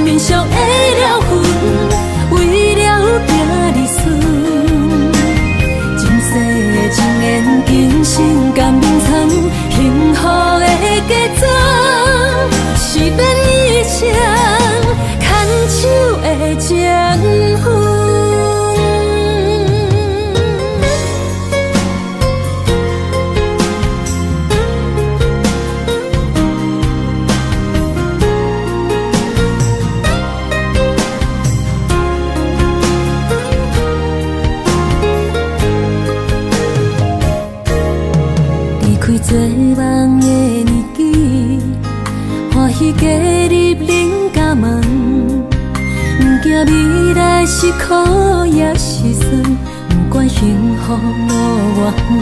面上的了痕，为了行日顺。前世情缘，今生甘眠藏，幸福的家庄，是变一生牵手的情分。做梦的年纪，欢喜加入人家梦，不惊未来是苦也是酸，不管幸福路偌远，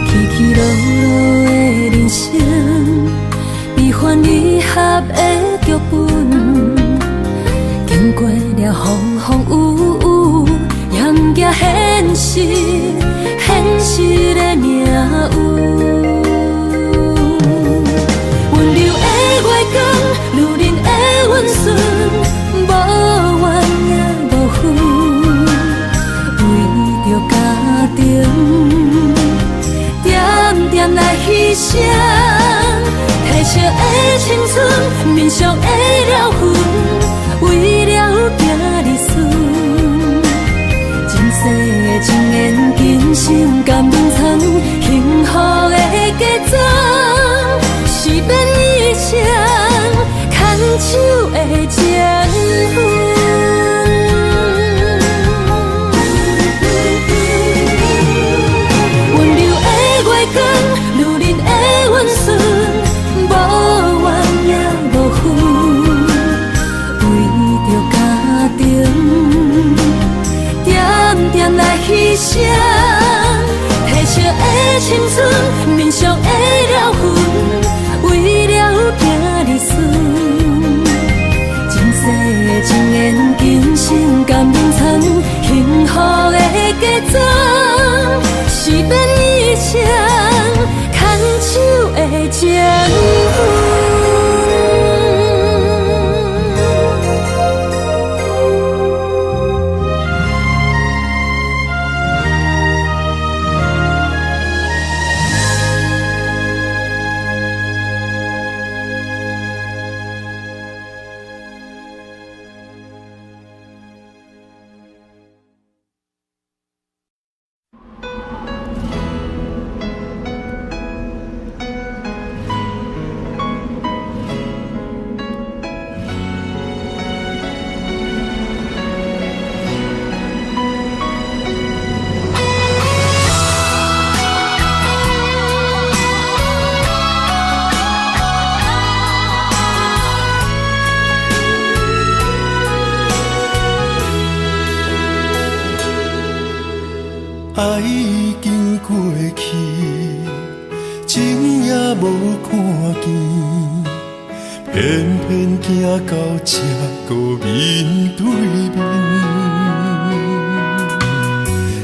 起起落落的人生，悲欢离合的剧本，经过了风风雨雨，也不惊现实，现实的命运。温柔的月光，女人的温顺，无怨也无恨，为着家庭，点点来牺牲。褪色的青春，面上的了痕，为了行日顺。前世情缘，今生甘眠藏，幸福的家庄，是变一生牵手的情分。温柔的月光，女人的温顺，无怨也无恨，为着家庭，点点来牺牲。褪色的青春，面上的了痕，为了行日顺。前世情缘，今生甘眠藏，幸福的家庄，是变一生牵手的情分。爱已经过去，情也无看见，偏偏行到这个面对面。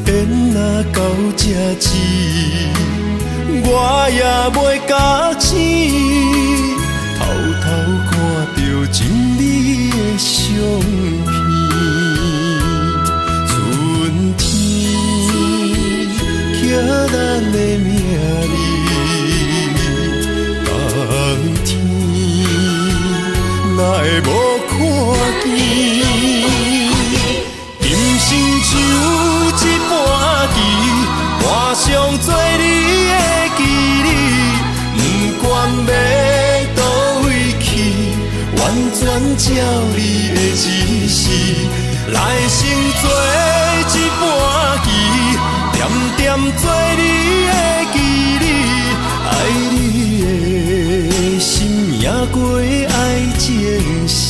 缘若到这时，我也袂假醒，偷偷看到真美的相片。春天刻咱的名字，冬天哪会无看见？今生只有一半棋，换上做你的记忆，不管要倒位去，完全照你的指示，来生做一盘棋，点点做你的记忆，爱你的心命过爱情诗，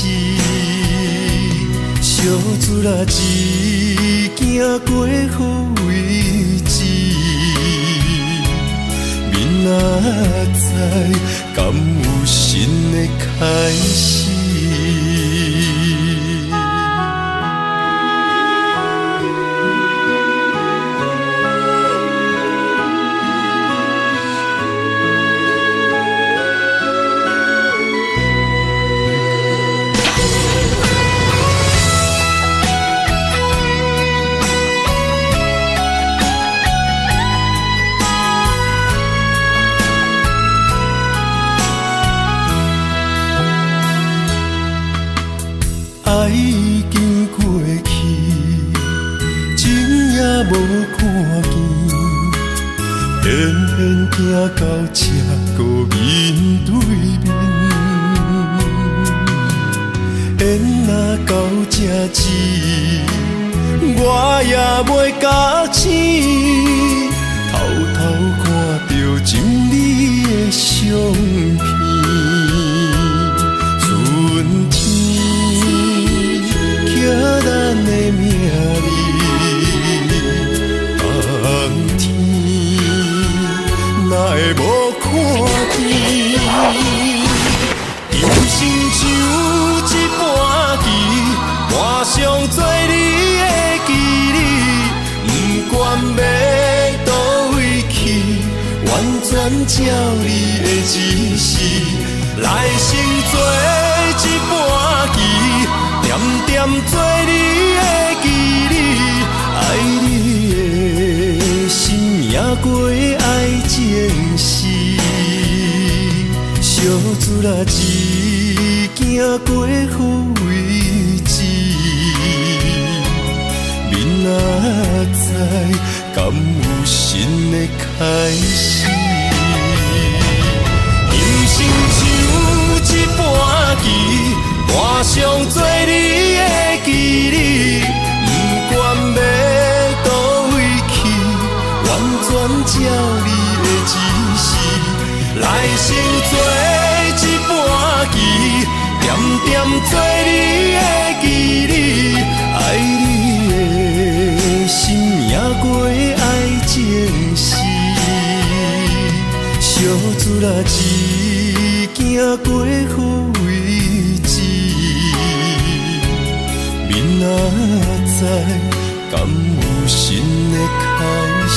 小船啊一行过好位置，明仔载敢有新的开始？爱已经过去，情也无看见，偏偏行到这个面对面。缘若到这止，我也袂假醒，偷偷看到情你的相片，春天。叫咱的名字，冬天哪会无看见？人生像一盘棋，换上做你的记忆，不管要倒位去，完全照你的指示，来生做一盘棋。点点做你的记忆，爱你的心命过爱情诗，小船啊一行过好位置，明仔载敢有新的开始？人生像一盘棋。换上做你的记忆，不管要倒位去，完全照你的指示，来生做一盘棋，点点做你的记忆，爱你的心命过爱情诗，小船啊一行过好位置。明仔载敢有新的开始？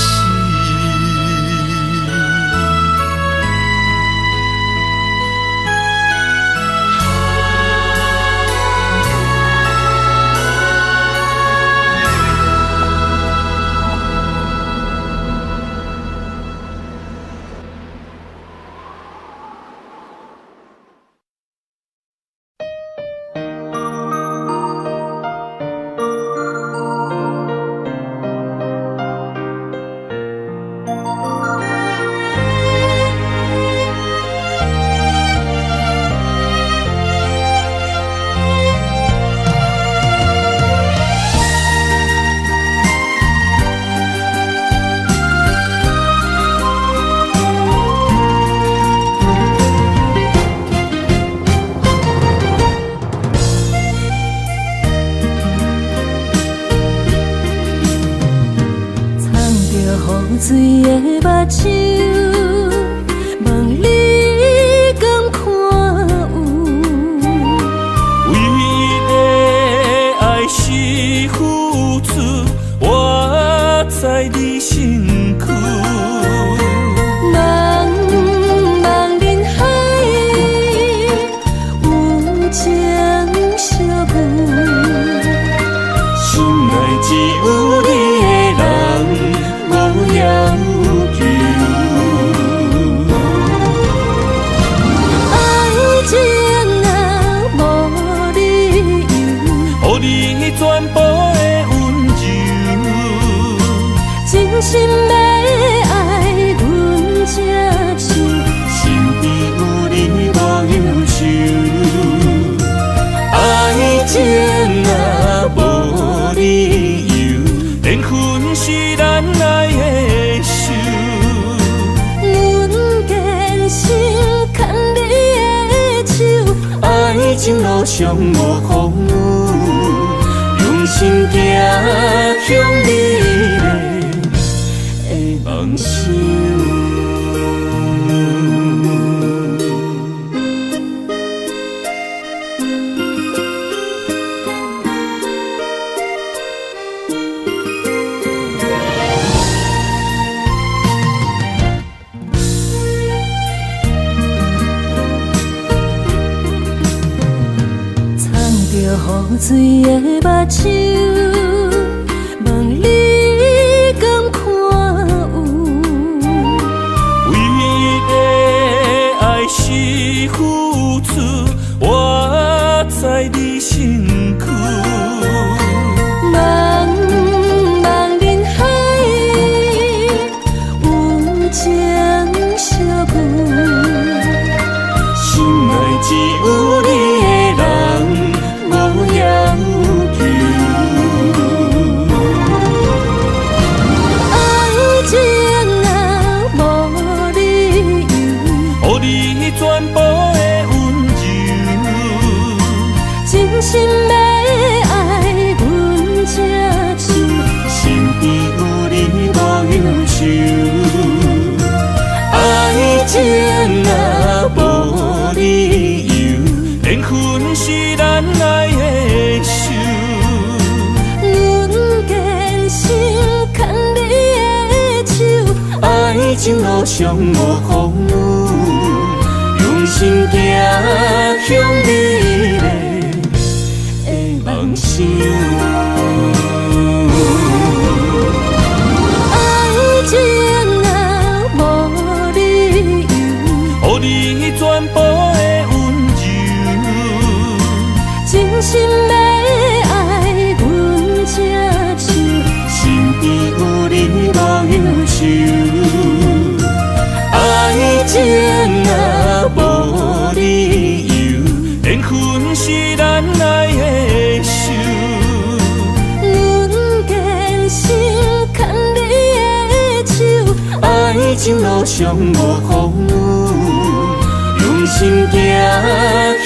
情路上无风雨，用心行向美丽的梦想。雨水的目睭，问你敢看有？为你的爱是付出，我在你身躯。茫茫人海，有情相伴，心内只有你的人。无要求，爱情若无理由，予你全部的温柔，真心要爱阮才手，身边有你无忧愁。爱情若无理由，缘分是咱爱的手。阮坚信牵你的手，爱情路上无风雨，用心行向美丽的梦想。爱情若无理由，予你全部的温柔，真心要爱阮才手，身边有你无忧愁。爱情若无理由，缘分是咱爱的手。阮坚信牵你的手，爱情路上无风雨，用心行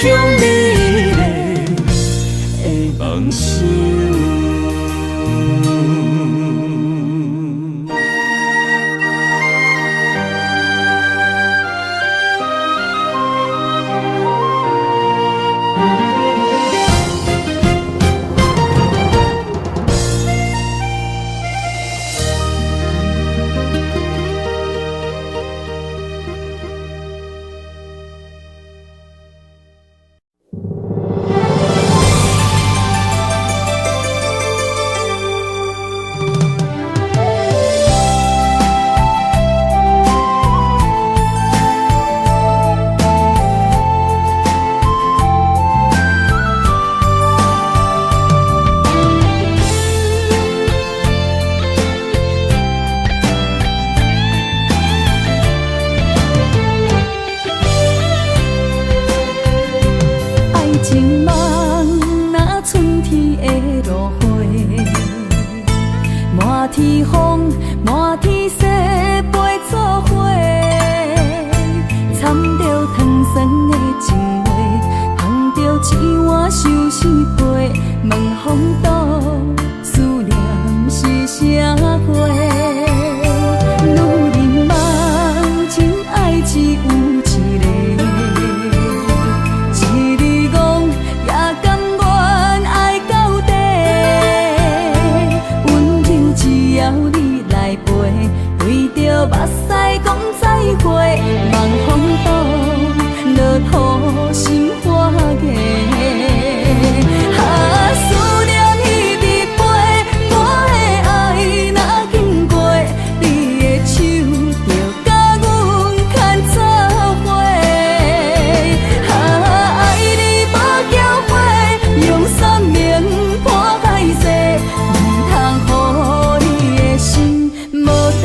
向美丽的梦想。情梦若春天的落花，满天风，满天雪，陪做伙，掺着糖酸的情话，捧着一碗相思杯，问风度思念是啥货？女人梦情爱只有一个。目屎讲再会，望风度落雨心花芽。思念彼日飞，我的爱若经过，你的手就甲阮牵做伙。爱你无缴费，用生命破海誓，唔通予你的心无地。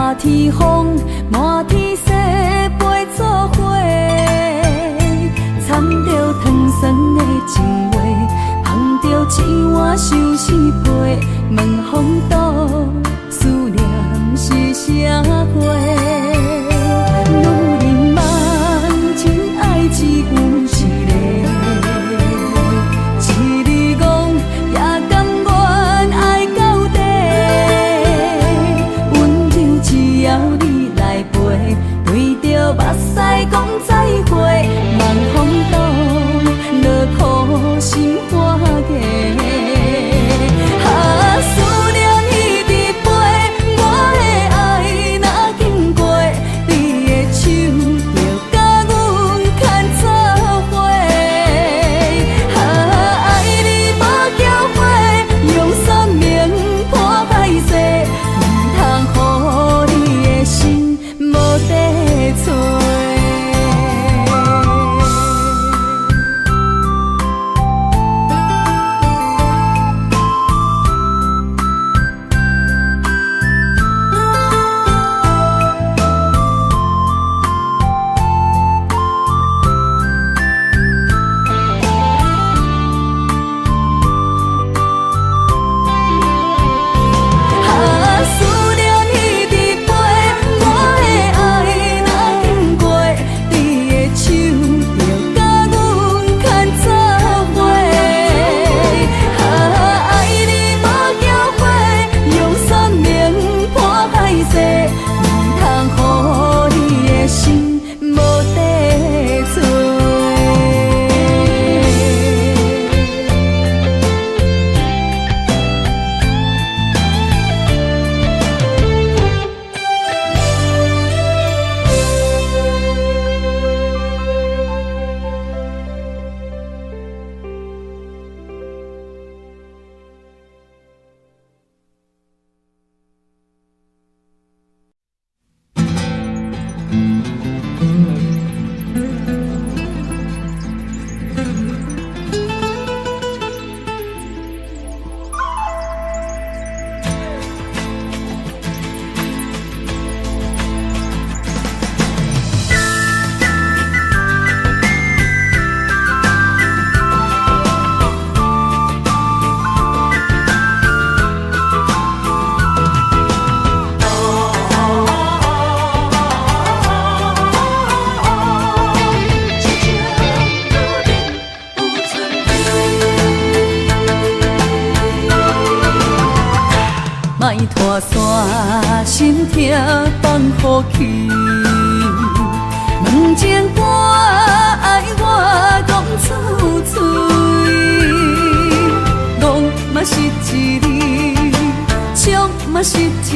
满天风，满天雪，陪做伙，掺着糖酸的情话，捧着一碗相思杯，问风度思念是啥货？女人梦真爱只有一个，一字讲也甘愿爱到底，温柔只要你来陪，对着目屎讲再会，望风度落土心花嫁。思念一直飞，我的爱若经过，你的手就甲阮牵做伙。爱你无后悔，用生命破歹势，唔通予你的心无地找。莫拖山，心痛放乎去。问情歌爱我讲出嘴，戆嘛是一字，唱嘛是一字，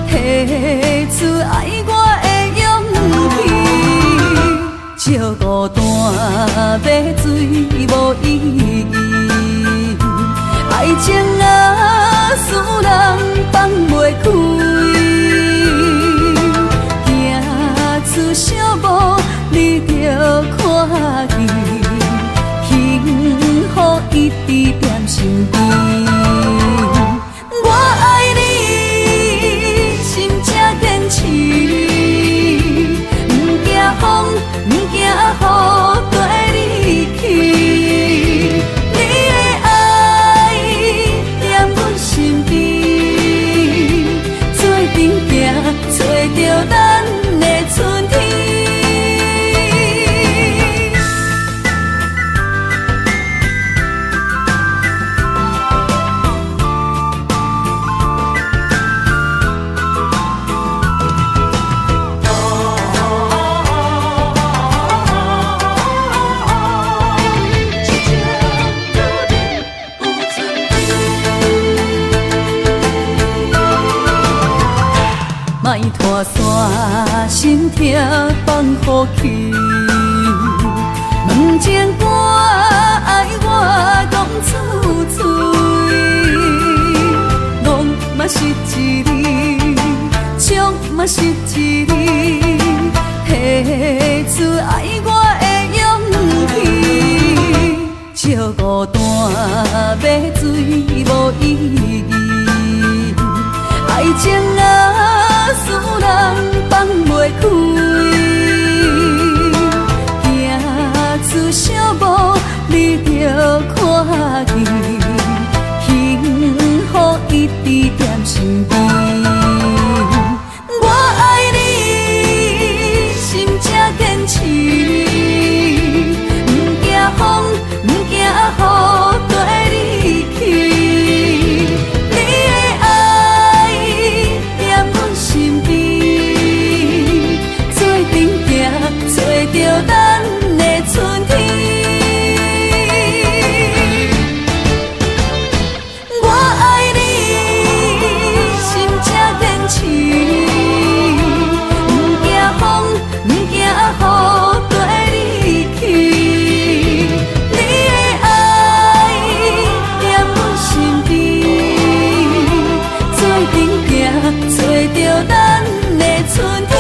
提出爱我的勇气。笑孤单要水无意义，爱情啊，使人放袂开，行出小步，你着看见，幸福一直踮身边。我爱你，心正坚持，不惊风，不惊雨，跟你去。找着咱的春天。莫拖山，心痛放乎去。问情歌爱我讲出嘴，戆嘛是一字，唱嘛是一字，提出爱我的勇气。笑孤单要水无意义，爱情啊。着咱的春天。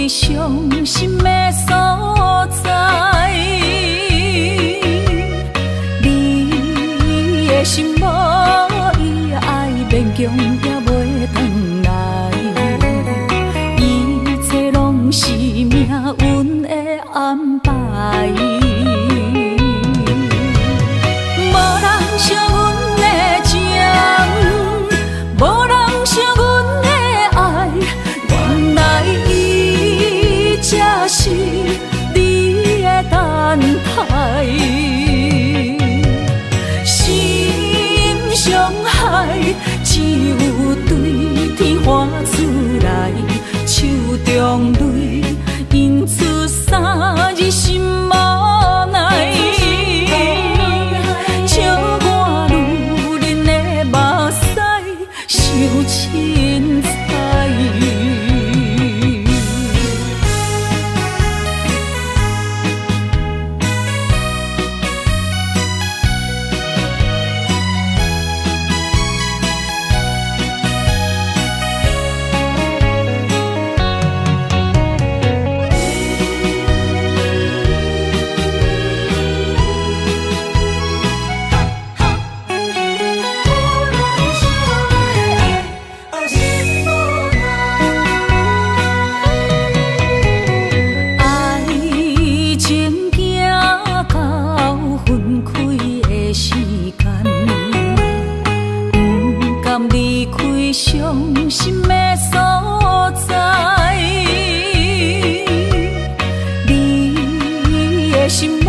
伤心的所在，你的心无伊爱勉强也袂转来，一切拢是命运的安排。无人惜阮的情，无人惜阮的爱，原来才是你的等待，心伤害只有对天喊出来，手中泪印出三字心无奈，笑我女人的目屎伤凊彩。伤心的所在，你的心无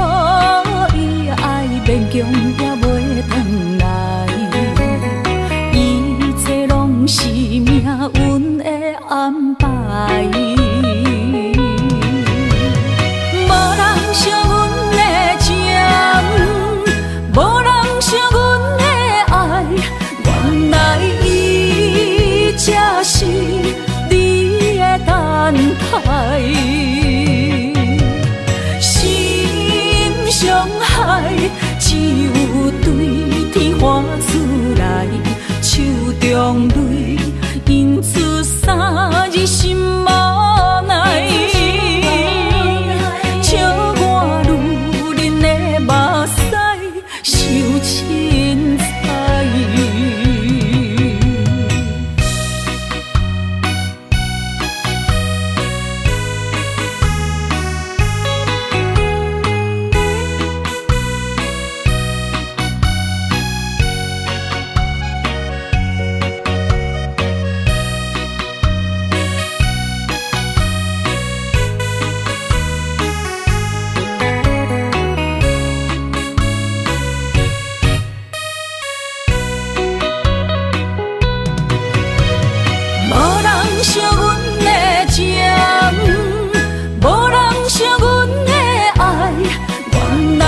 伊爱勉强也袂转来，一切拢是命运的安排。无人惜阮的情，无人惜阮的爱，原来才是你的等待，心伤害只有对天喊出来，手中泪印出三字心无奈，笑我女人的目屎受凊彩。惜阮的情，无人惜阮的爱，原来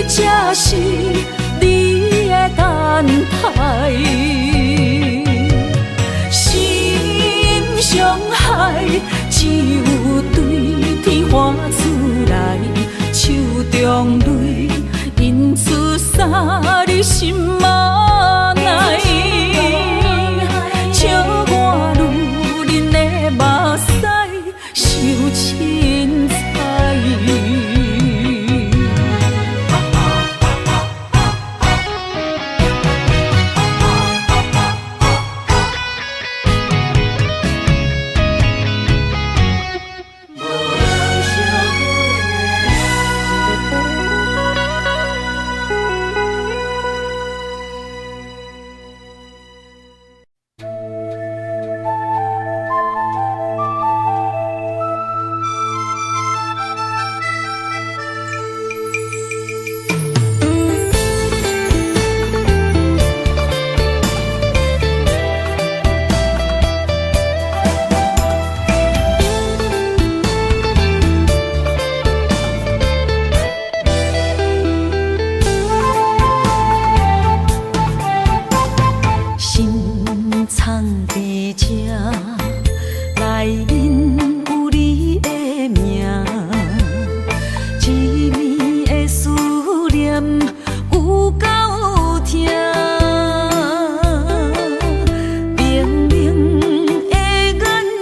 才是你的等待，心伤害只有对天喊出来，手中泪印出三字心无奈，笑我女人的目屎受凊彩。这，内面有你的名，一暝的思念有够痛，明明的眼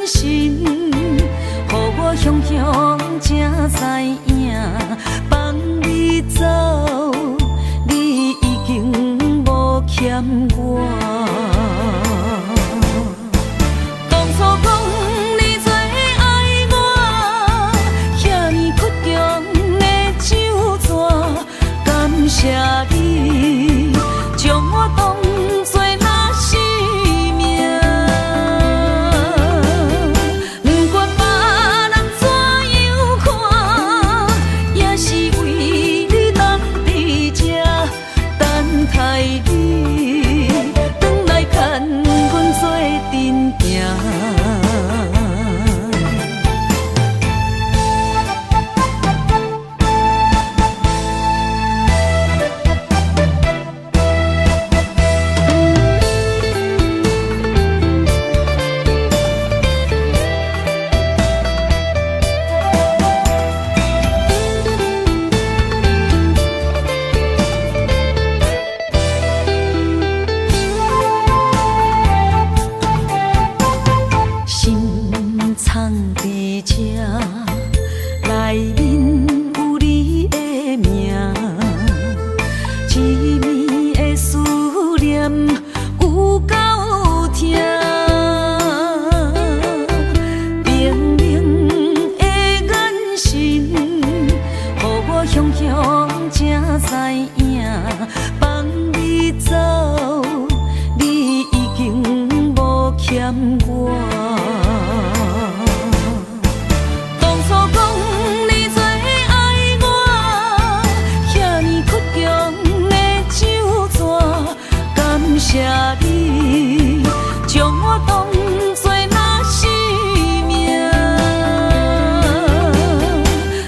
神，予我雄雄才知影，放你走，你已经无欠我。当初讲你最爱我，遐尼倔强的手纸，感谢你将我当作若生命。不管别人怎样看，也是为你当伫这等待你，转来牵阮做阵行。内面有你的名，一暝的思念有够痛，明明的眼神，予我雄雄才知影，放你走，你已经无欠我。感谢你将我当作若生命，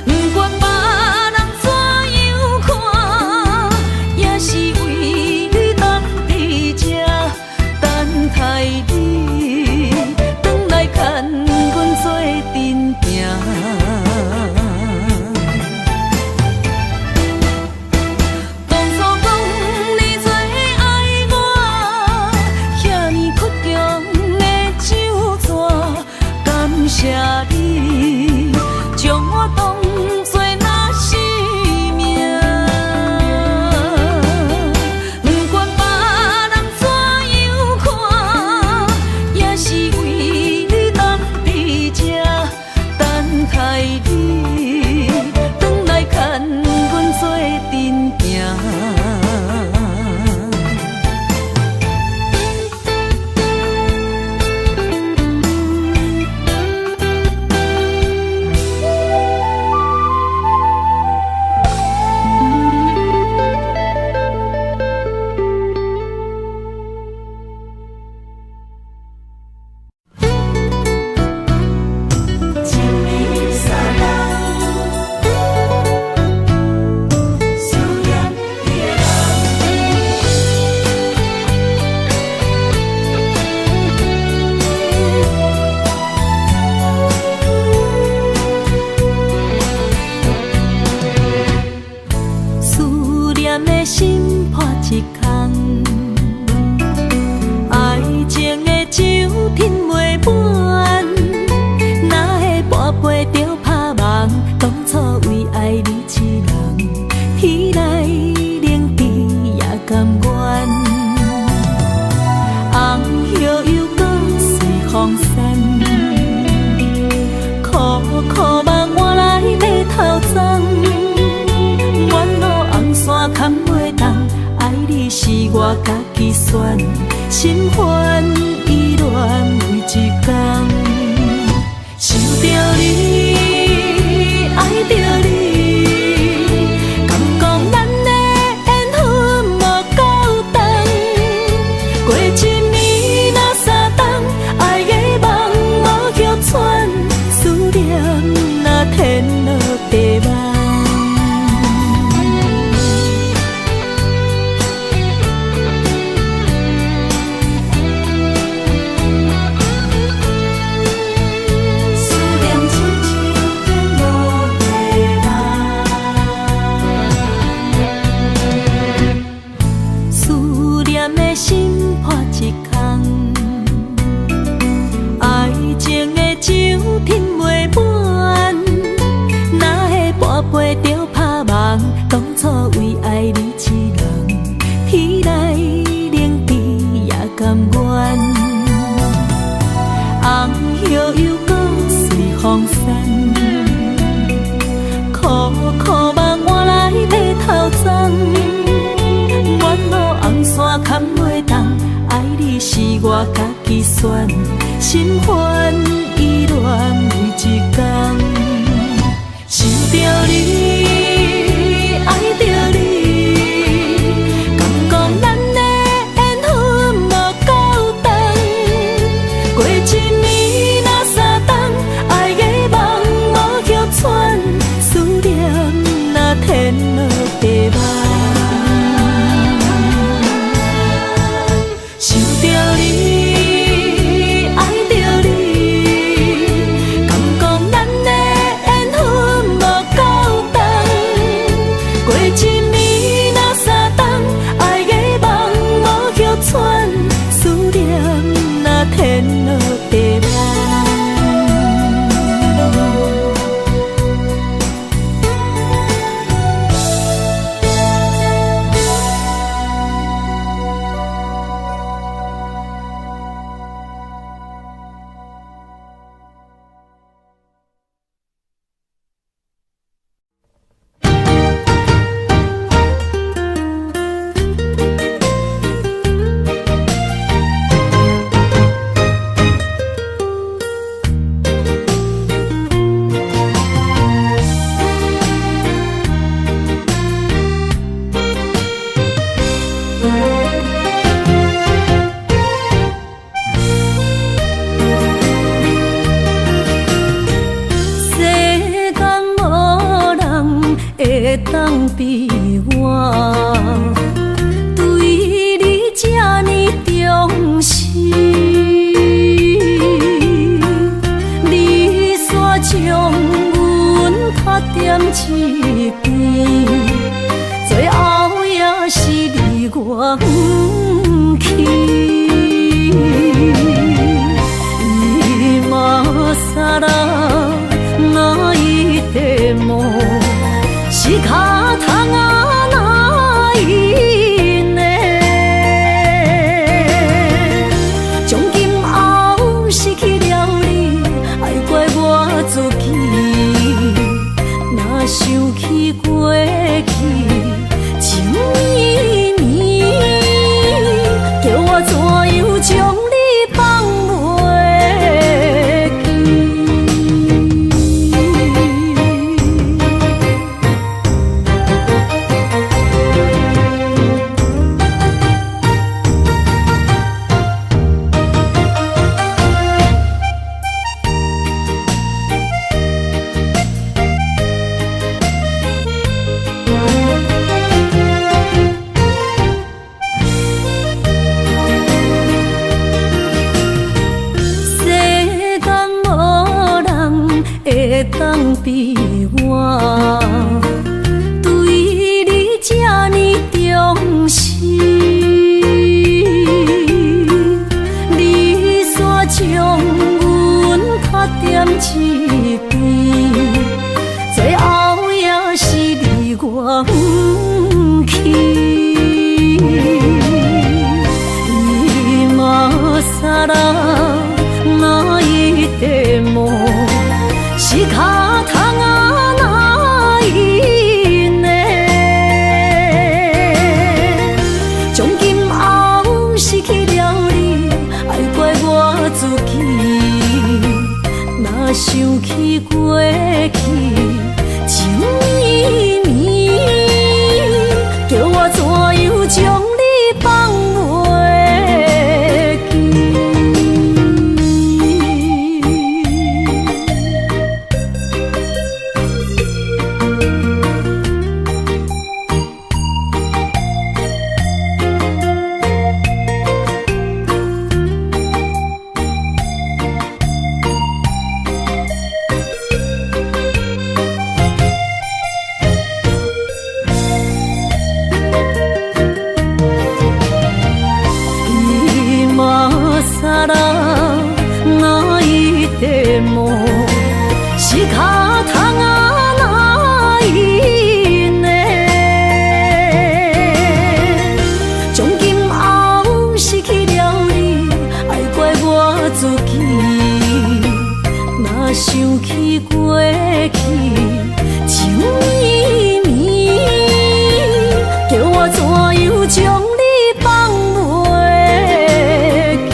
不管别人怎样看，也是为你当伫这等待你，转来牵阮做阵行。感谢你将我当作若生命，不管别人怎样看，也是为你当伫这等待你，转来牵阮做阵行。心破一空，爱情的酒品袂满，哪会跋杯着拍梦？当初为爱你一人，天来冷滴也甘愿。红叶又搁随风散，苦苦梦换来马头鬃。远路红线牵袂动，爱你是我家己选，心烦意乱为一天。想着你，爱着你，敢讲咱的缘分无够长？过一暝若三冬，爱的梦无许喘，思念若天落地网。转，心烦意乱每一天。想着你，爱着你，敢讲咱的缘分无够长？过一年若三冬，爱的梦无许喘，思念若天落地网。想着你，爱着你，敢讲咱的缘分无够长？过一年若三冬，爱的梦无许喘，思念若天落地网。会当比我对你这呢重视，你煞将阮较点一边，最后也是离我不去。伊嘛撒啦那伊的梦。是脚痛啊，哪伊呢？从今后失去了你，爱怪我自己。若想起过去情绵绵，叫我怎样将你放袂记？会当比我对你这呢重视，你煞将阮较点一边，最后也是离我不去。伊嘛撒啦那伊的梦。是脚痛啊，哪伊呢？从今后失去了你，爱怪我自己。若想起过去情绵绵，叫我怎样将你放袂记？撒啦那伊的梦，是脚痛啊，哪伊呢？从今后失去了你，爱怪我自己。若想起过去情绵绵，叫我怎样将你放袂记？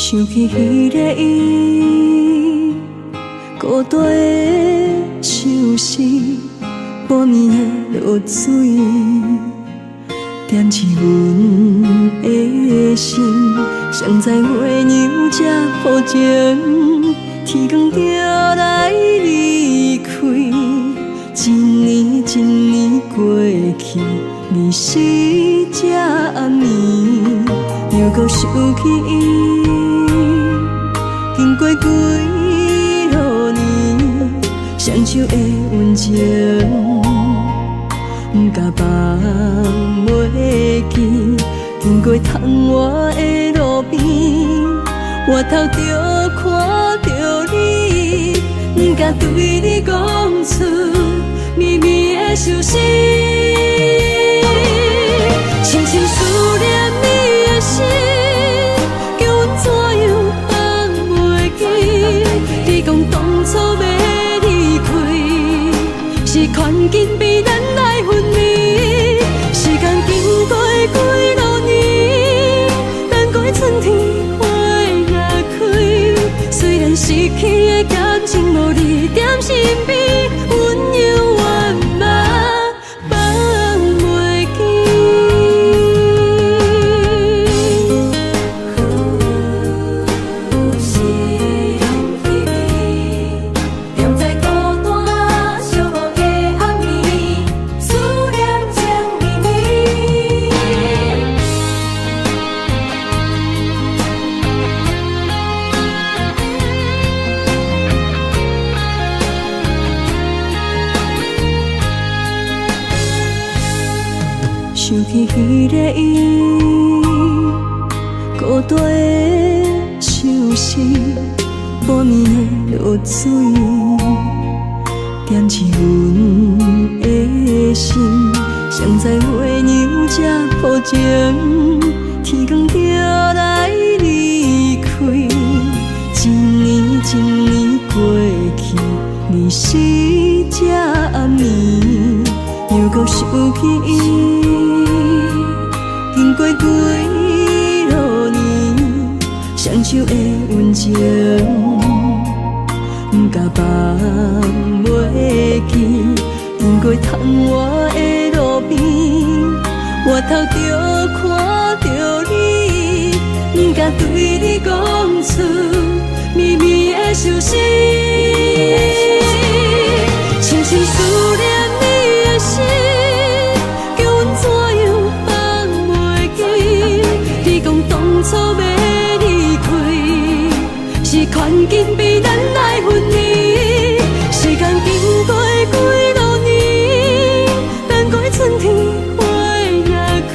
想起彼个伊，孤单的相思，半暝的落水，点起阮的心。谁知月娘这抱情，天光就来离开。一年一年过去，日时这暗暝，又搁想起伊。经过几落年，双手的温情，不甲放袂记。经过窗外的路边，我头就看到你，不甲对你讲出绵绵的相思。深深思念你的心，叫阮怎样放袂记？你讲当初要离开，是权紧比咱来分离。时间经过几落年，等过春天花也开。虽然失去的感情无你踮身边，温柔圆满放袂记。是用彼边，踮在孤单寂寞的暗暝，思念情绵绵。想起彼个伊，孤单的相思，半暝的落水，点起阮的心。谁知月娘这抱情，天光就来离开。一年一年过去，日时这暗暝，又搁想起伊。经过几落年，双手的温情，不甲放袂记。经过窗外的路边，我头就看到你，不甲对你讲出绵绵的相思。深深思念你的心，叫阮怎样放袂记？你讲当初要离开，是权紧比咱来分离。时间经过几落年，等过春天花也开。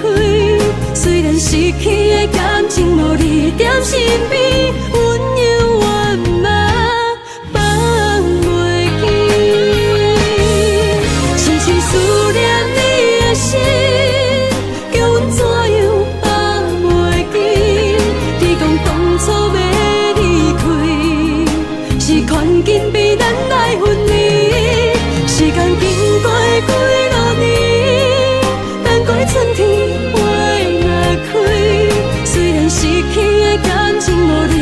虽然失去的感情无你踮身边，温柔圆满放袂记。深深思念你的心，叫阮怎样放袂记？你讲当初要离开，是权紧比咱来分离。时间经过几落年，等过春天花也开。虽然失去的感情无你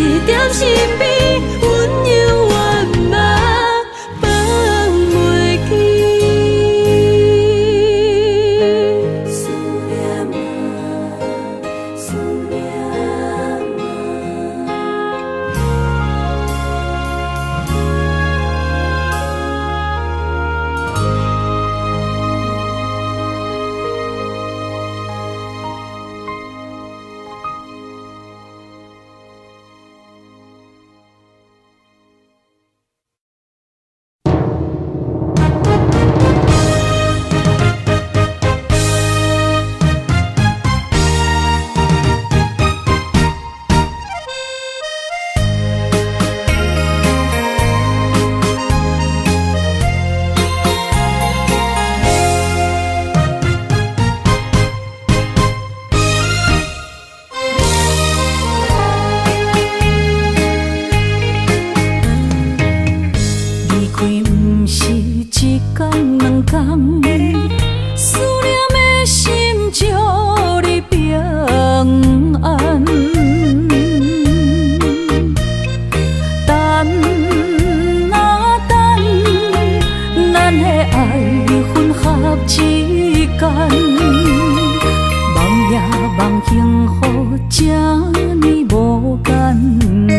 望幸福这呢无简单。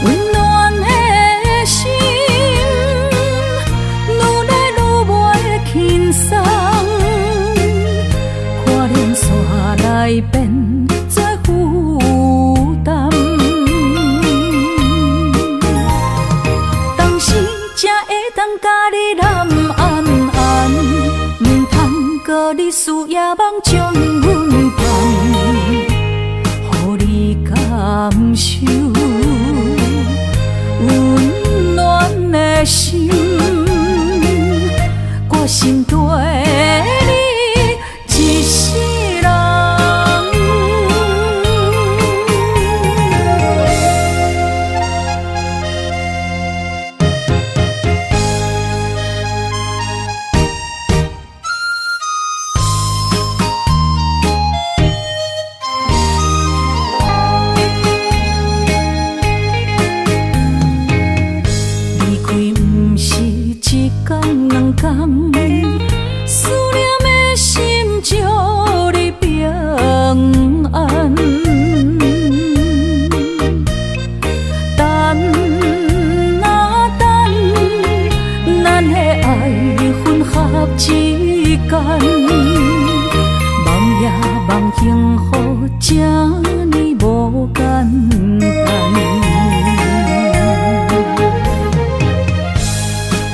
温暖的心，愈来愈袂轻松，看连线来变作负担。当时才会当甲你揽安安，唔通搁你思夜梦将阮放，予你感受温暖的心，我心对你一世人。离开不是一天两天，思念的心祝你平安。等啊等，咱的爱混合之间，梦也梦幸福这呢无简单。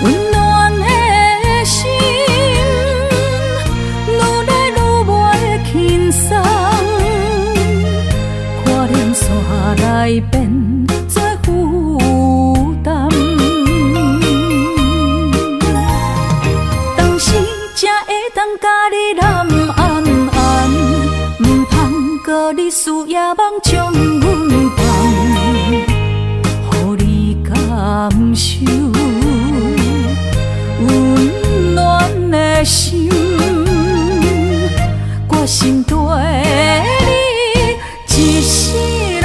温暖的心，愈来愈袂轻松，看连线来变作负担。当时才会当甲你揽安安，唔通搁你思夜梦将阮放，予你感受温暖的心，我心对你一世人。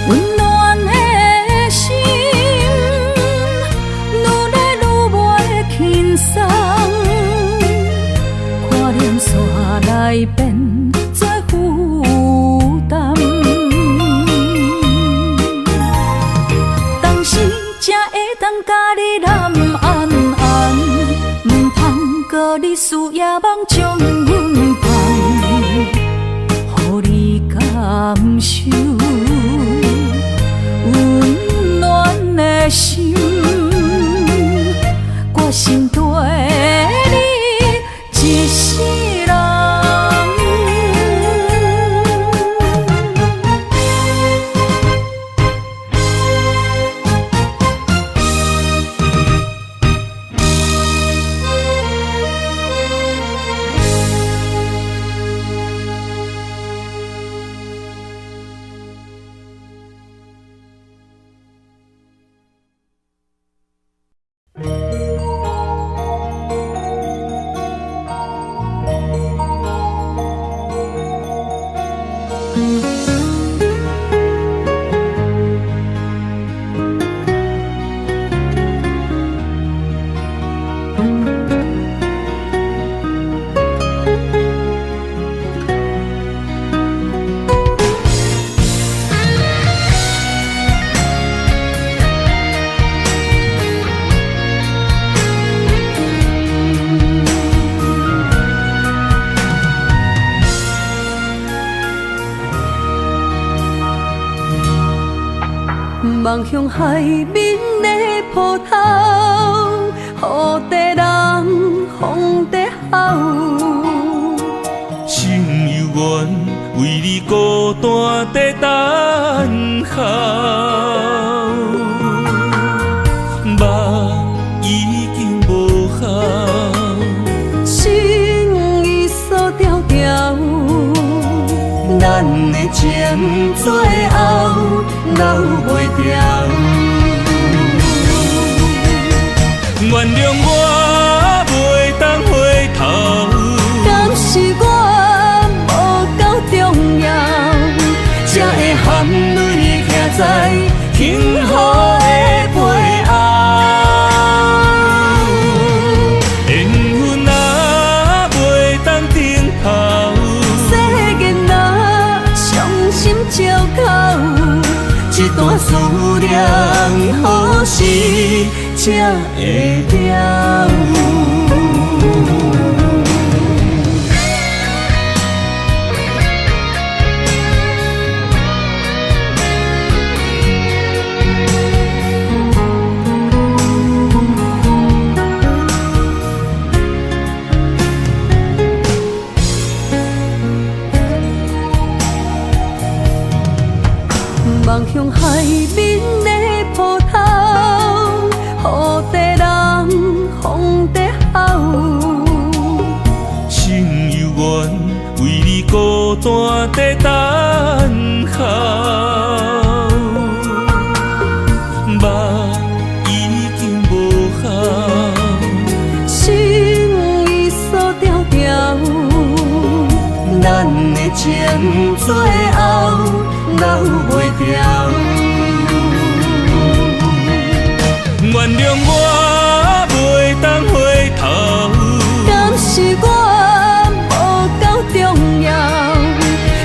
温暖的心，愈来愈袂轻松，看连线来变作负担。当时才会当甲你揽安安，唔通搁你思夜梦将阮放，予你感受温暖的心，我心对你一世人。望向海面的波涛，雨地人，风地好。心犹原为你孤单在等候，梦已经无效，心已锁条条。咱的情最后，留袂掉。原谅我袂当回头，敢是我无够重要，才会含泪徛在幸福的背后。缘分啊，袂当等候，世间啊，伤心借口，一段思念，何时才会了？望向海面的波涛，雨地人风地吼。心犹原为你孤单在等候，目已经无效，心已锁条条，咱的情最后留袂掉。原谅我袂当回头，敢是我无够重要，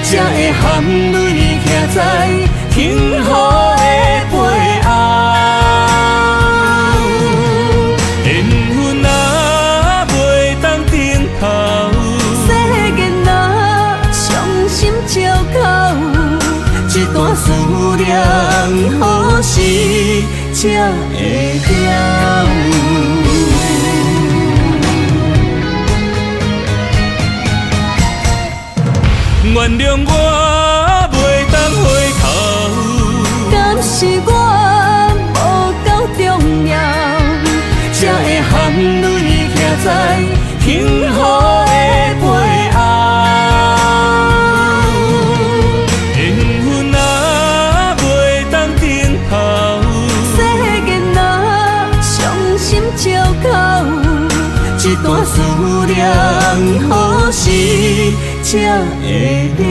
才会含泪徛在幸福的背后。缘分啊，袂当等候，世间啊，伤心借口，一段思念，何时才会了？原谅我袂当回頭，敢是我無夠重要，才會含淚徛在幸福的背後。緣分啊，袂當等候，世間啊，傷心借口，一段思念，何時才會了？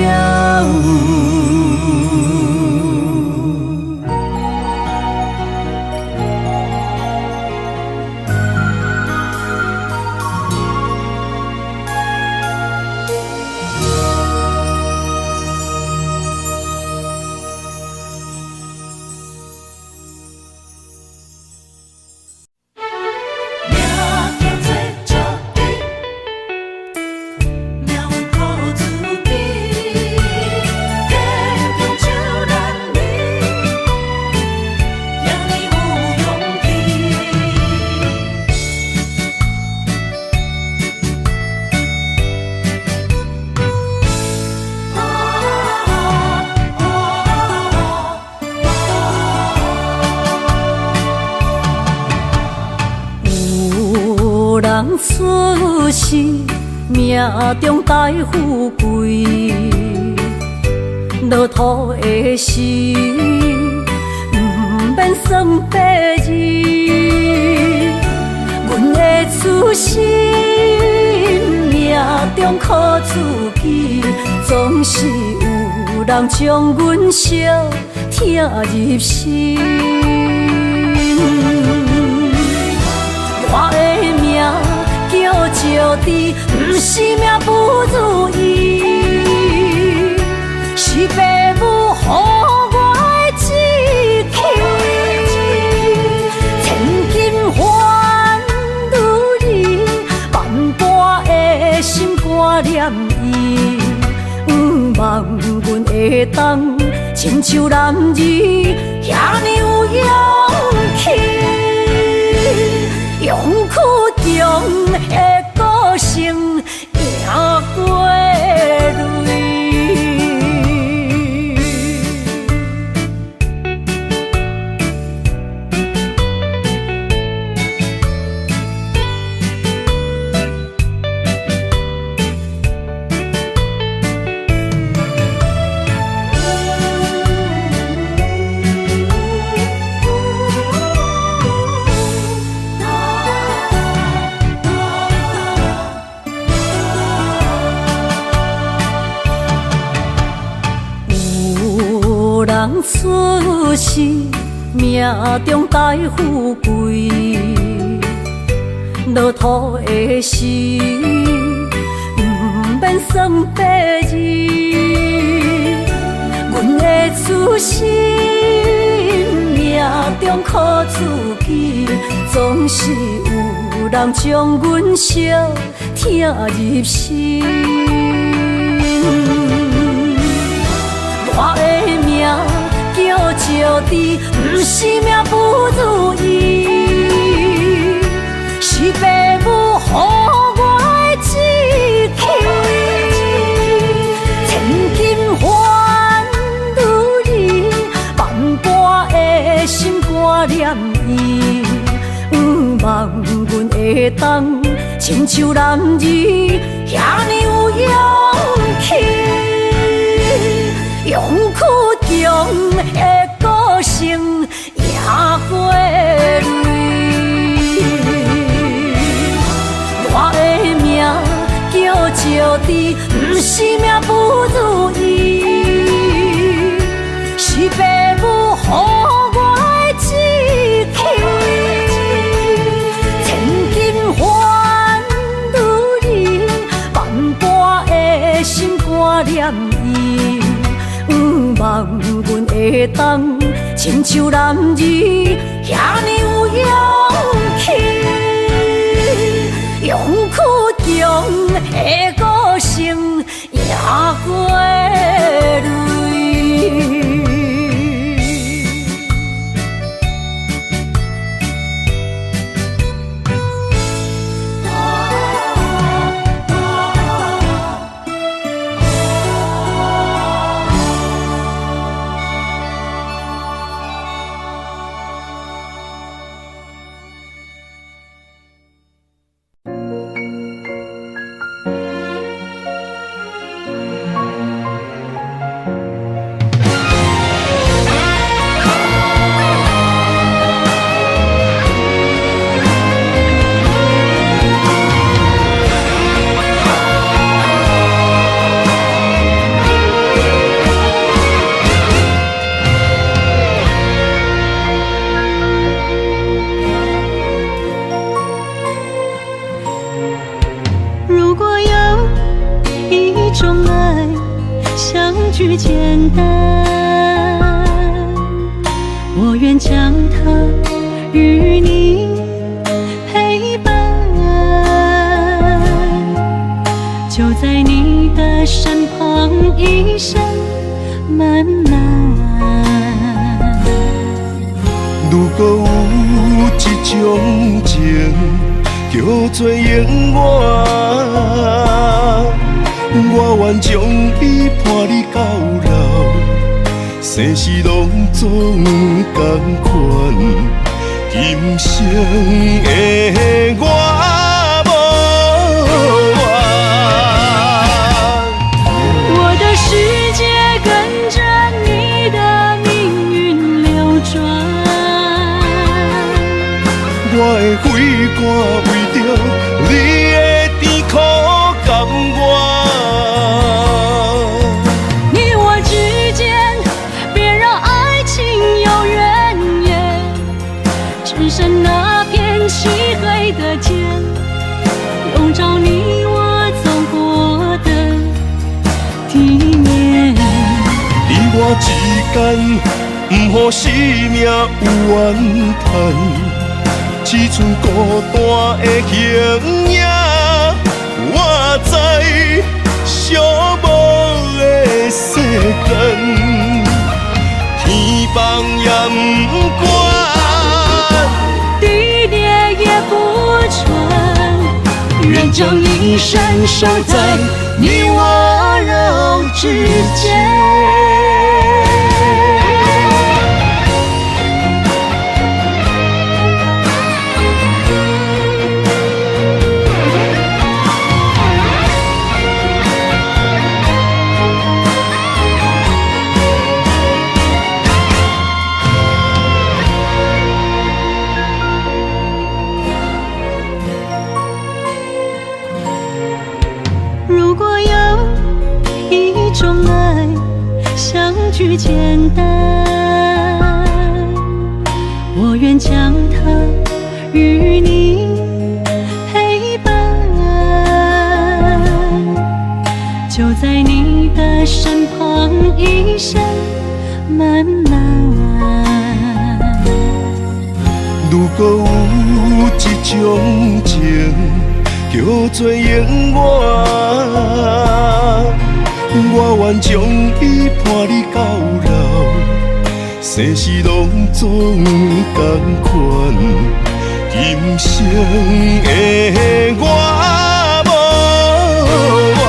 人出世，命中带富贵，落土的时，不免算白字。阮的出身，命中苦自己，总是有人将阮惜听入心。我的命叫石地，不是命不如意，是父母予我的志气。千金换如意，万般的心肝念伊，望阮会当亲像男儿遐尼有勇气。勇屈中的个性，赢过泪。是命中带富贵，落土的时，不免算白字。阮的此生命中苦自己，总是有人将阮惜疼入心。我的命叫石滴，不是命不如意，是父母予我的志气。千金换如意，万般的心肝念伊，望阮会当亲像男儿遐尼有勇气。勇屈强的个性也过泪，我的命叫石滴，不是命不如意，是父母予我的志气。千金换如意，万般的心肝念伊。望阮会当亲像男儿遐尼有勇气，勇屈强的个性也过泪。简单，我愿将它与你陪伴，就在你的身旁一生慢慢。如果有一种情叫做永远，我愿将伊伴你到老，生死拢总同款。今生的我无怨，我的世界跟着你的命运流转，我的血汗为着你的甜苦甘愿。只剩那片漆黑的天，笼罩你我走过的地面。你我之间，不予生命有怨叹，只剩孤单的形影。我知寂寞的世间，天放也不管。愿将一生守在你我肉之间。如果有一种爱，像与你陪伴，就在你的身旁，一生慢慢。如果有一种情叫做永远，我愿将伊伴你到老，生死拢总同款，今生的我无怨。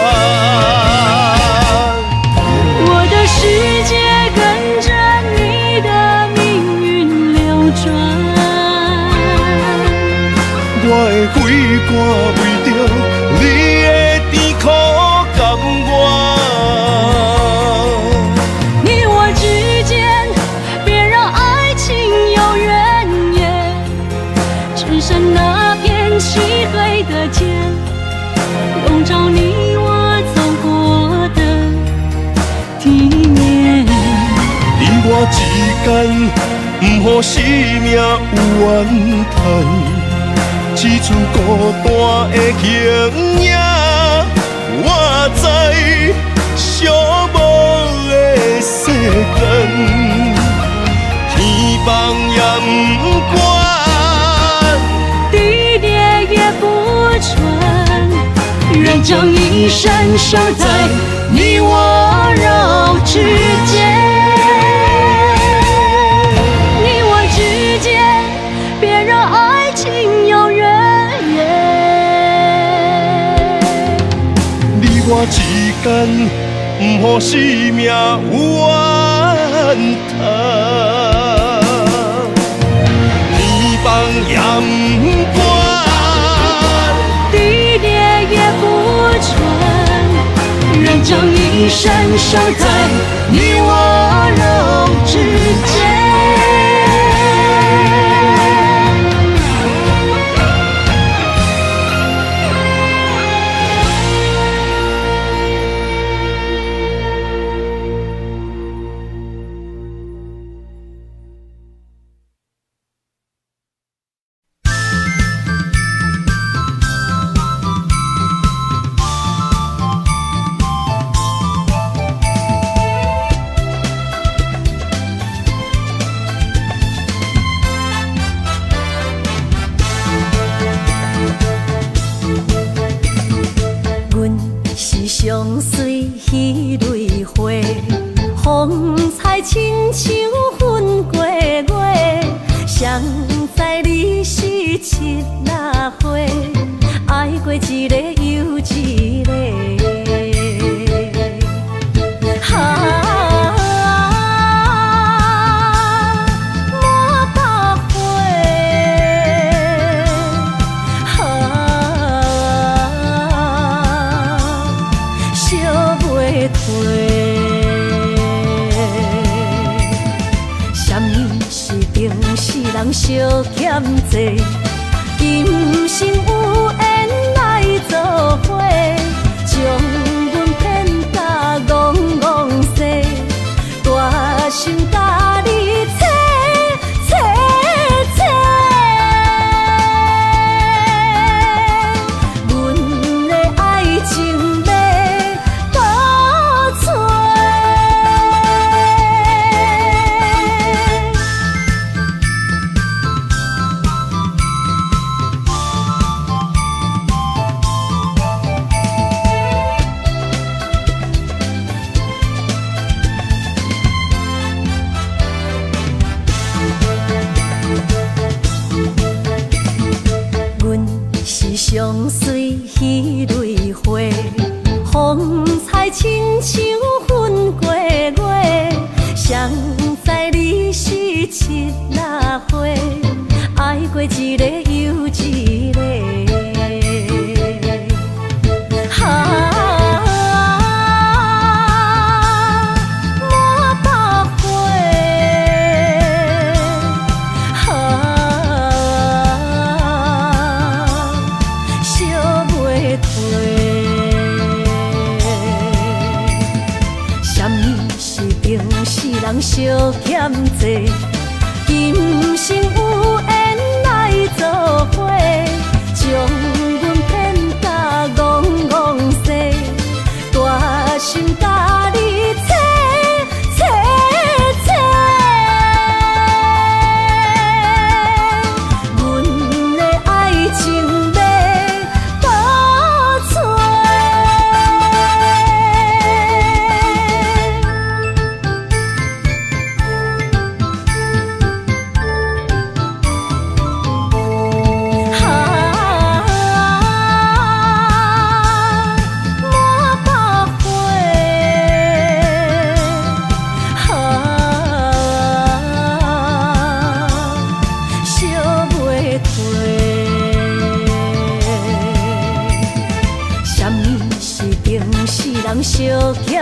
我的世界跟着你的命运流转，我的肺肝为着你的甜苦甘愿。你我之间别让爱情有怨言，只剩那片漆黑的街，笼罩你我走过的地面。你我之间，不予生命有怨叹。只剩孤单的形影，我在寂寞的世间，天崩也不管，地裂也不穿，愿将一生守在你我肉之间。你我之间，别让爱情有怨言。你我之间，不予生命有怨叹。天崩也不管，地裂也不穿，愿将一生守在你我肉之间。相随彼蕊花，风采亲像云过月。谁知你是七那花，爱过一个又一个。人相欠债，今生有缘来作伙，将阮骗甲戆戆西，大心甲你切切切，阮的爱情要倒找。相随彼蕊花，风采亲像云过月。谁知你是七那花，爱过一个又一个。人相欠债，今生有缘来作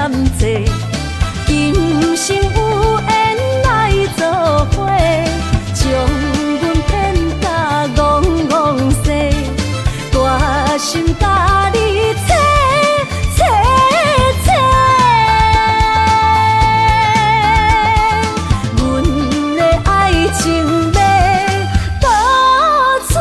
难做，今生有缘来做伙，将阮骗甲戆戆世，大心甲你切切切，阮的爱情要倒找。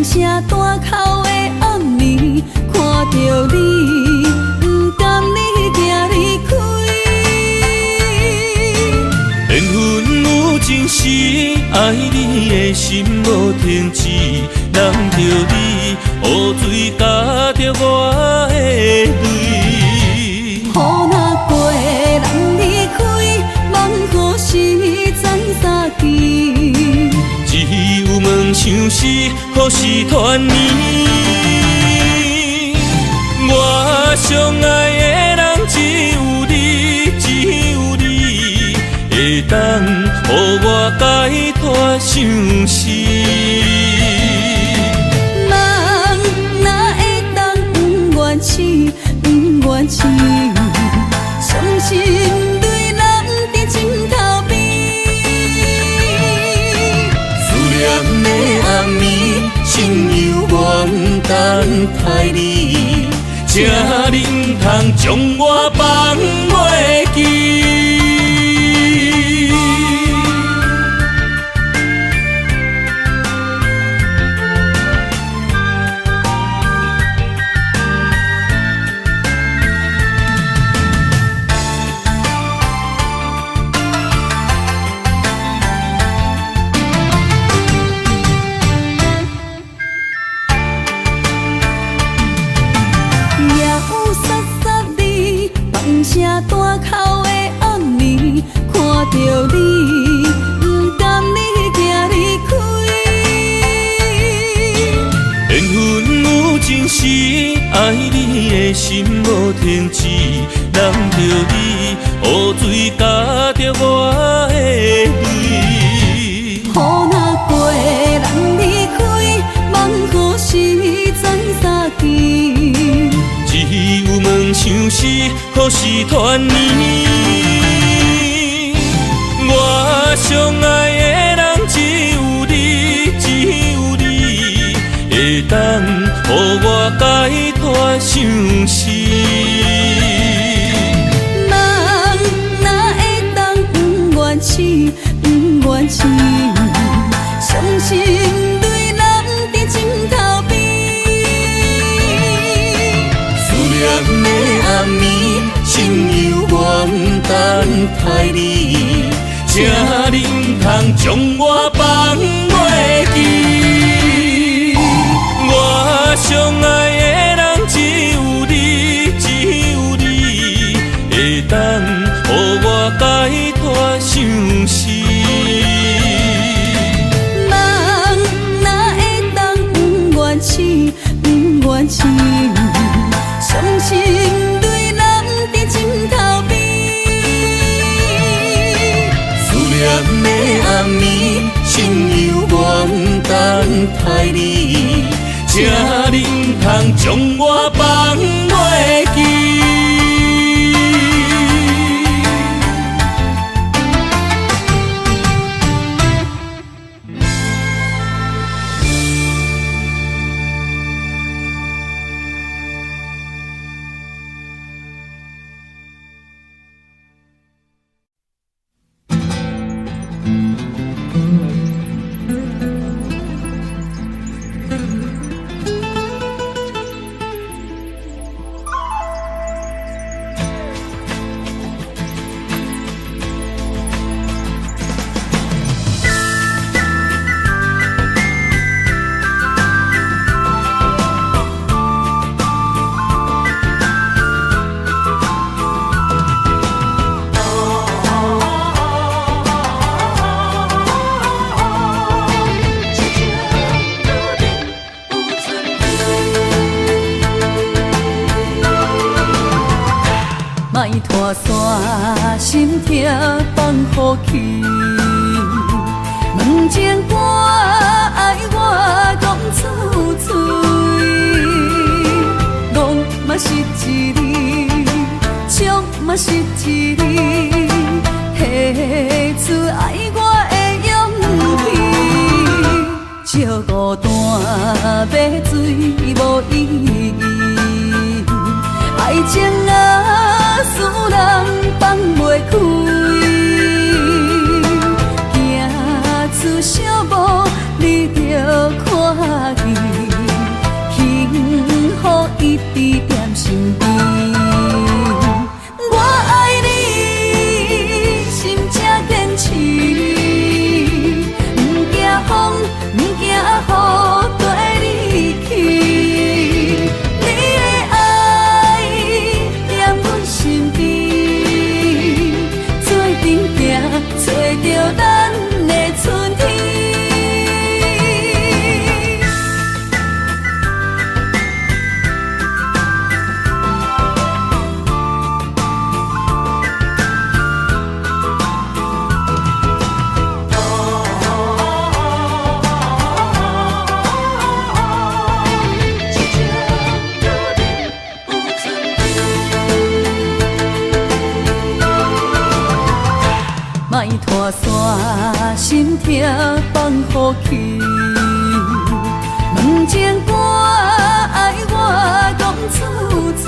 声大口的暗暝，看着你，不甘你行离开。缘分有情时，爱你的心无停止，难着你，雨水加着我的泪。雨若过，人离开，望雨时知三更。只有问相思，何时团圆？我相爱的人只有你，只有你，会当予我解脱相思。人哪会当不愿痴，不愿痴？伤心对人伫枕头边。念的暗暝，心犹原等待你，这忍通将我放袂记。声大口的暗暝，看着你，不甘你行离开。缘分有情时，爱你的心无停止，难着你，雨水加着我的泪。雨若过，人离开，望雨时知三更。只有问相思，何时团圆？我相爱的人只有你，只有你，会当予我解脱相思。人哪会当不愿痴，不愿痴？伤心对人伫枕头边。念的暗暝，心犹原等待你，这忍通将我放袂记。我相爱的人只有你，只有你，会当予我解脱相思。人哪会当不愿痴，不愿痴？伤心对人伫枕头边。思念的暗暝，心犹原等待你，这忍通将我放袂记。心痛放乎去。问情歌爱我讲出嘴，戆嘛是一字，唱嘛是一字，提出爱我的勇气。照孤单要水无意义，爱情啊使人放袂开。出小无你着看见，幸福一直踮身边。我爱你，心正坚持，不惊风，不惊雨跟你去。你的爱踮阮身边，做阵行，找着咱的春天。莫拖山，心痛放乎去。问情歌爱我讲出嘴，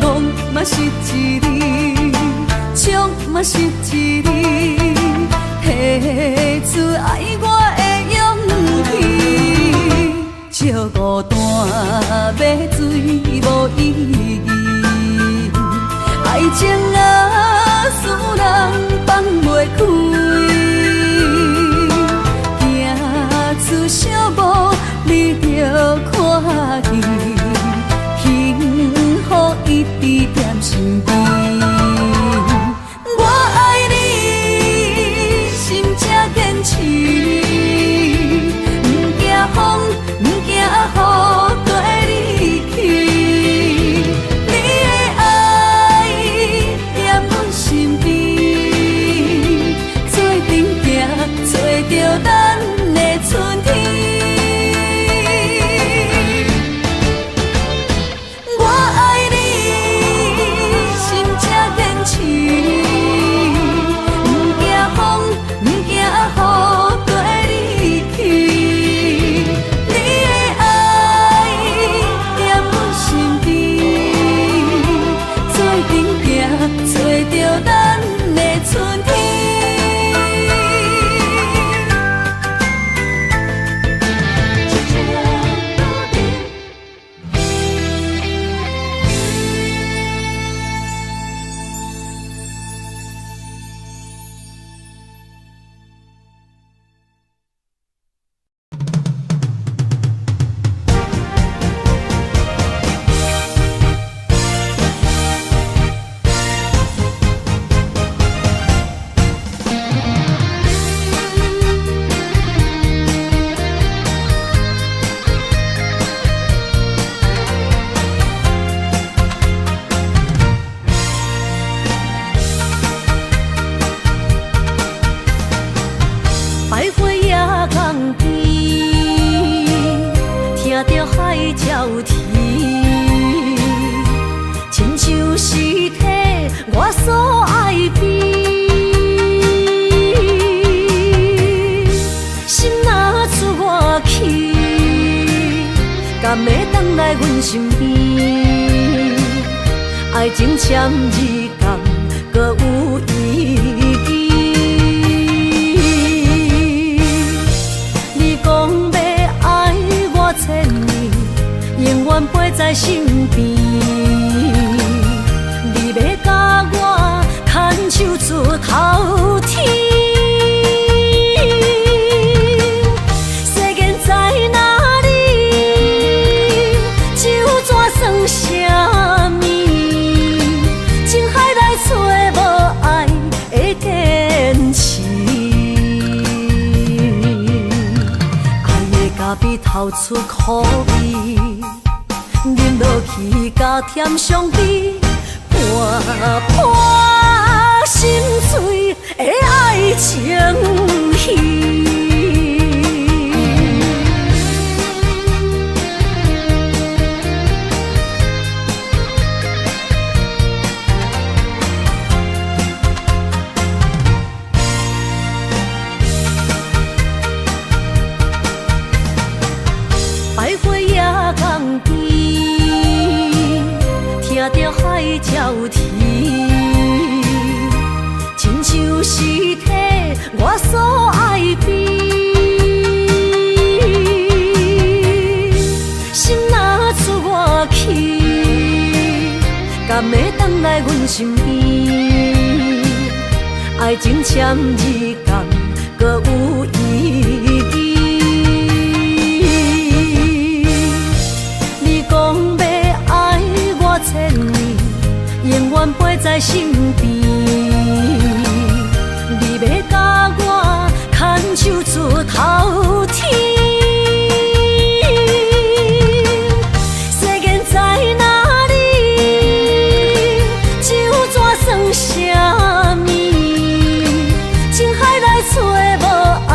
戆嘛是一字，唱嘛是一字，提出爱我的勇气。照孤单要水无意义，爱情啊使人放袂开，行出小无你着看见，幸福一直踮身边。我爱你，心正坚持，不惊风，不惊雨跟你去。你的爱踮阮身边，做阵行，找着咱的春天。我爱你，心正坚持，不惊风，不惊雨跟你去。你的爱踮阮身边，做阵行，找着咱的春天。百花夜港边，听着海鸟啼，亲像是体我所爱边。心若出我去，敢会回来阮身边？爱情签字间，搁有意义。永远陪在身边，你要甲我牵手出头天。世间在哪里，就怎算什么？情海来找无爱的天赐，爱的咖啡透出苦味。饮落去，甲甜相比，伴破心碎的爱情戏。百花夜港边，听着海鸟啼，亲像是替我所爱悲。心若出我去，敢会回来阮身边？爱情签字敢搁有意义？千年，永远陪在身边。你要甲我牵手出头天，世间在哪里？就怎算啥物？情海来找无爱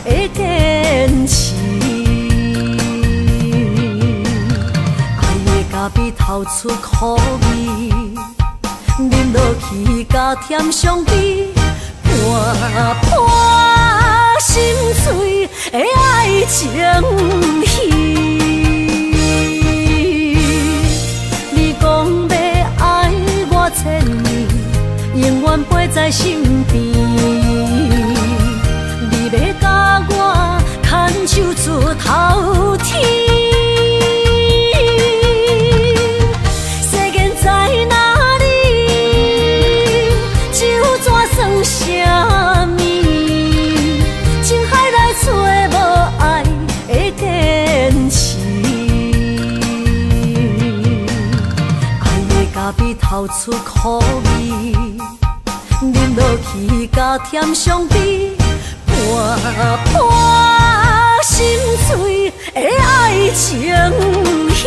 的坚持。比透出苦味，饮落去加添伤悲，看破心碎的爱情戏。你讲要爱我千年，永远陪在身边。你要甲我牵手出头天。啥物？情海来找无爱的坚持，爱的咖啡透出苦味，饮落去加添伤悲，看破心碎的爱情戏。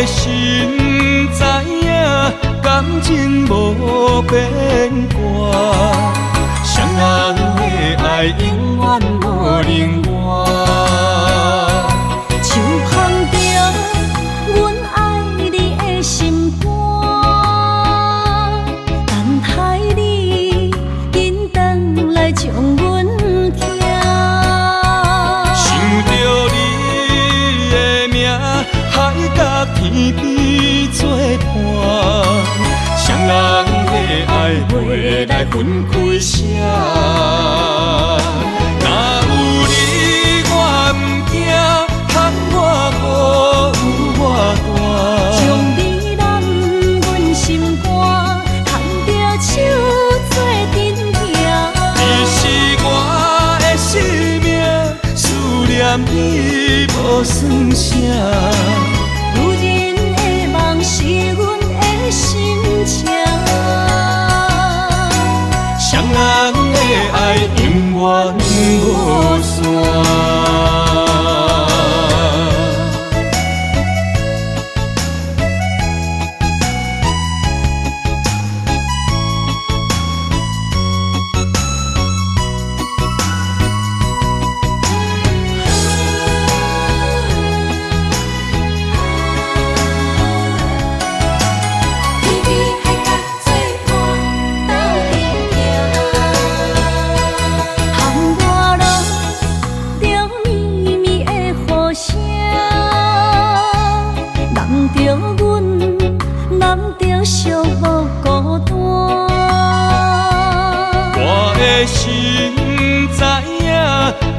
心知影，感情无变卦，双人的爱永远无冷漠。就捧着阮爱你的心肝，等待你紧回来将阮听。想着你的名，海甲天边作伴，双人的爱袂来分开啥。若有你，我毋惊，通我无有我大。将你揽阮心肝，牵着手做阵行。你是我的生命，思念你无算啥。有人的梦是阮的心情，双人的爱永远无散。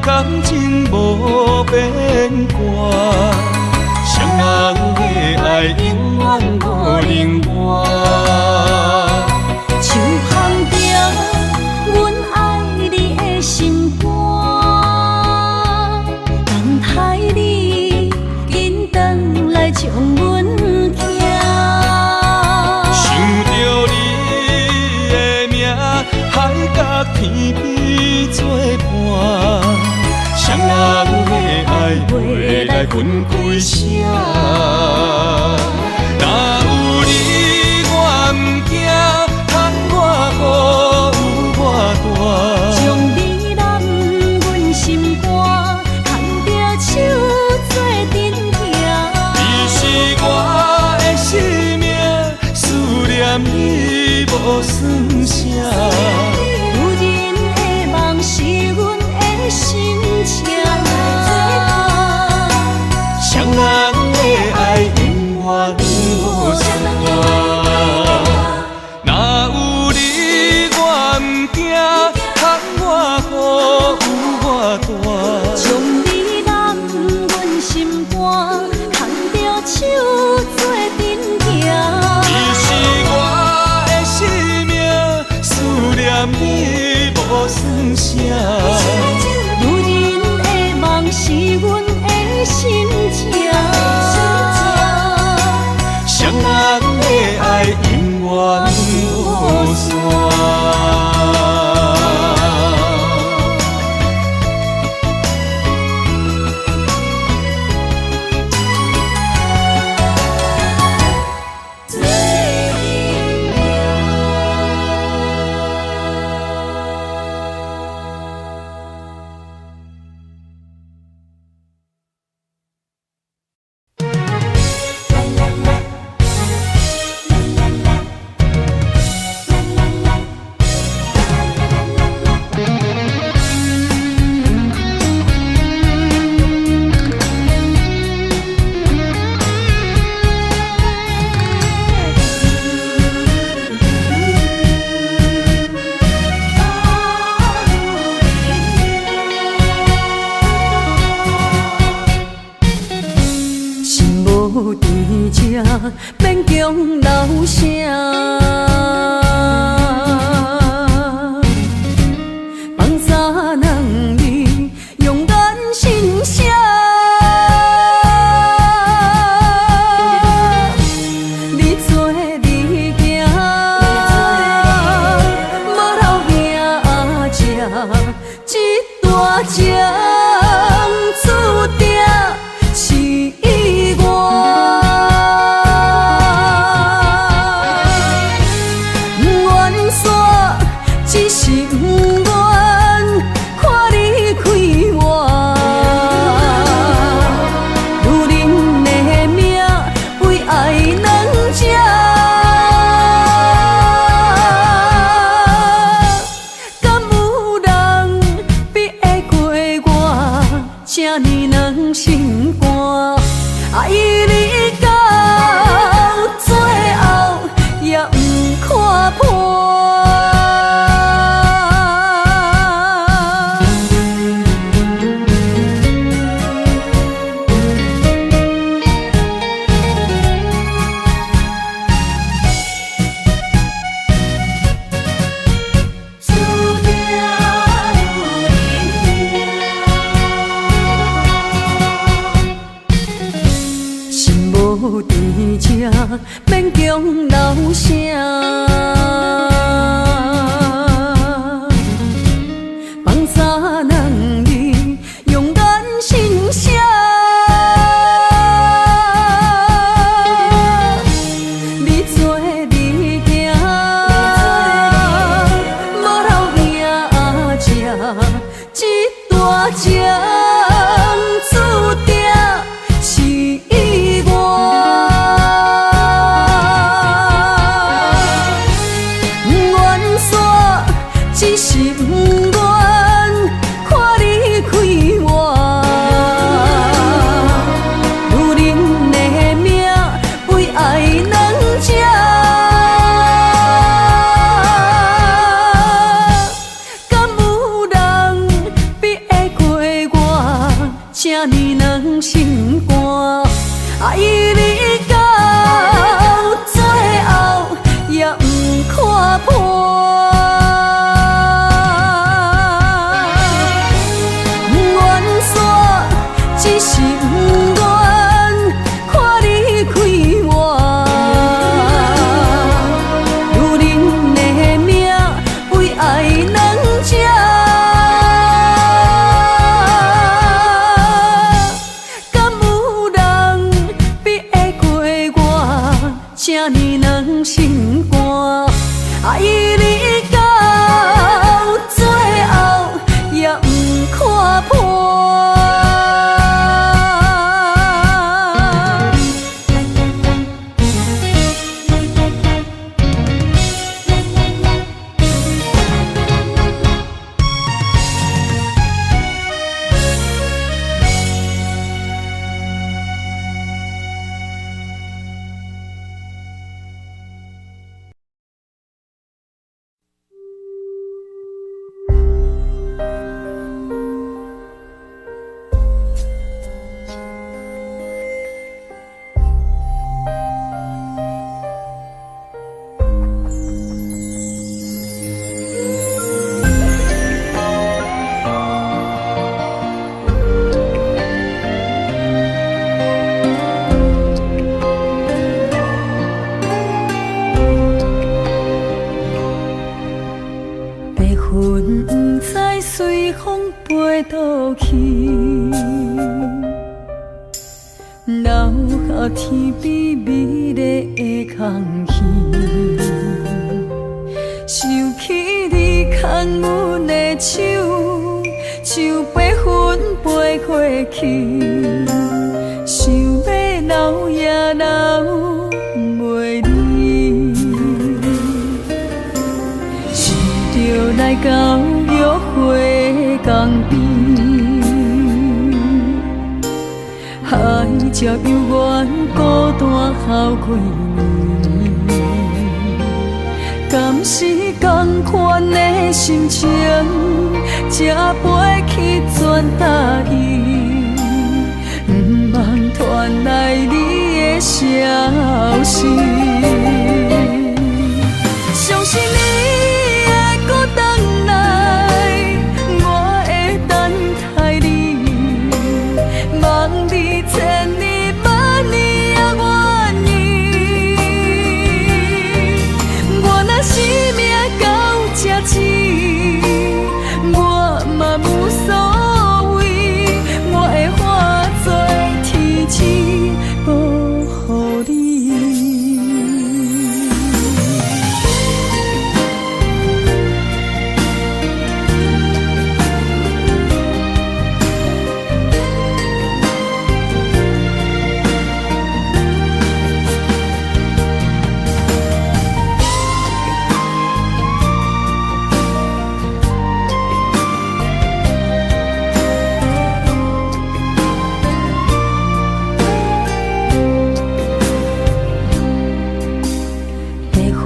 感情无变卦，双人的爱永远无冷漠。像风中阮爱你的心肝，等待你紧转来将阮惊。想着你的名，海角天边作伴，双人的爱袂来分开声。若有你我不惊，窗外雨有我大。将你揽阮心肝，牵着手做阵行。你是我的生命，思念你无算啥。有人的梦是阮的心情。双人的爱永远无散。若有你我不惊，窗外雨有我大。将你揽阮心肝，牵着手做阵行。你是我的生命，思念你无算啥。有人的梦是阮的心情。双人的爱永远无散。免强留声，放三人你用眼心声，你做你行，无留名食，这大情注定是我。只是不愿看你开我，女人的命为爱两只，敢有人比会过我这呢软心肝？爱你到最后也不看破。无伫这，免强留声，放三人你用眼心声，你做你行，无留名食，这大情注定是我。破。缘线只是不愿看你开我，女人的命为爱人吃。敢有人比会过我，这呢软心肝，爱你到最后也不看破。白云不知随风飞倒去，留下天边美丽的空气。想起你牵阮的手，像白云飞过去，想要留也留袂离。是着来到约会江边，海才犹原孤单好几年。敢是同款的心情，才飞去全答应，不茫传来你的消息。相信你会搁回来，我会等待你，望你千年万年也愿意。我若生命到这止，我嘛无所谓，我会化作天使保护你。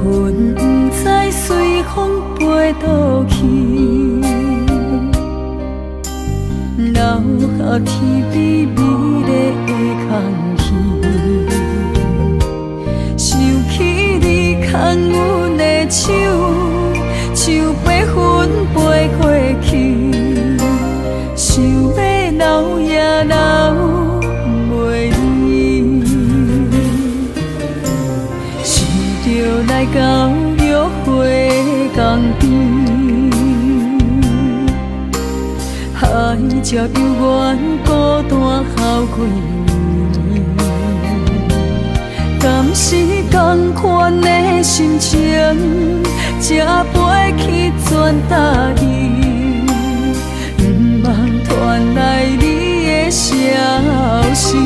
云不知随风飞倒去，留下天边美丽的空气。想起你牵阮的手，像白云飞过去，想要留也留袂离。是着来到约会江边，海才犹原孤单好几年。敢是同款的心情，才飞去全答应，不茫传来你的消息。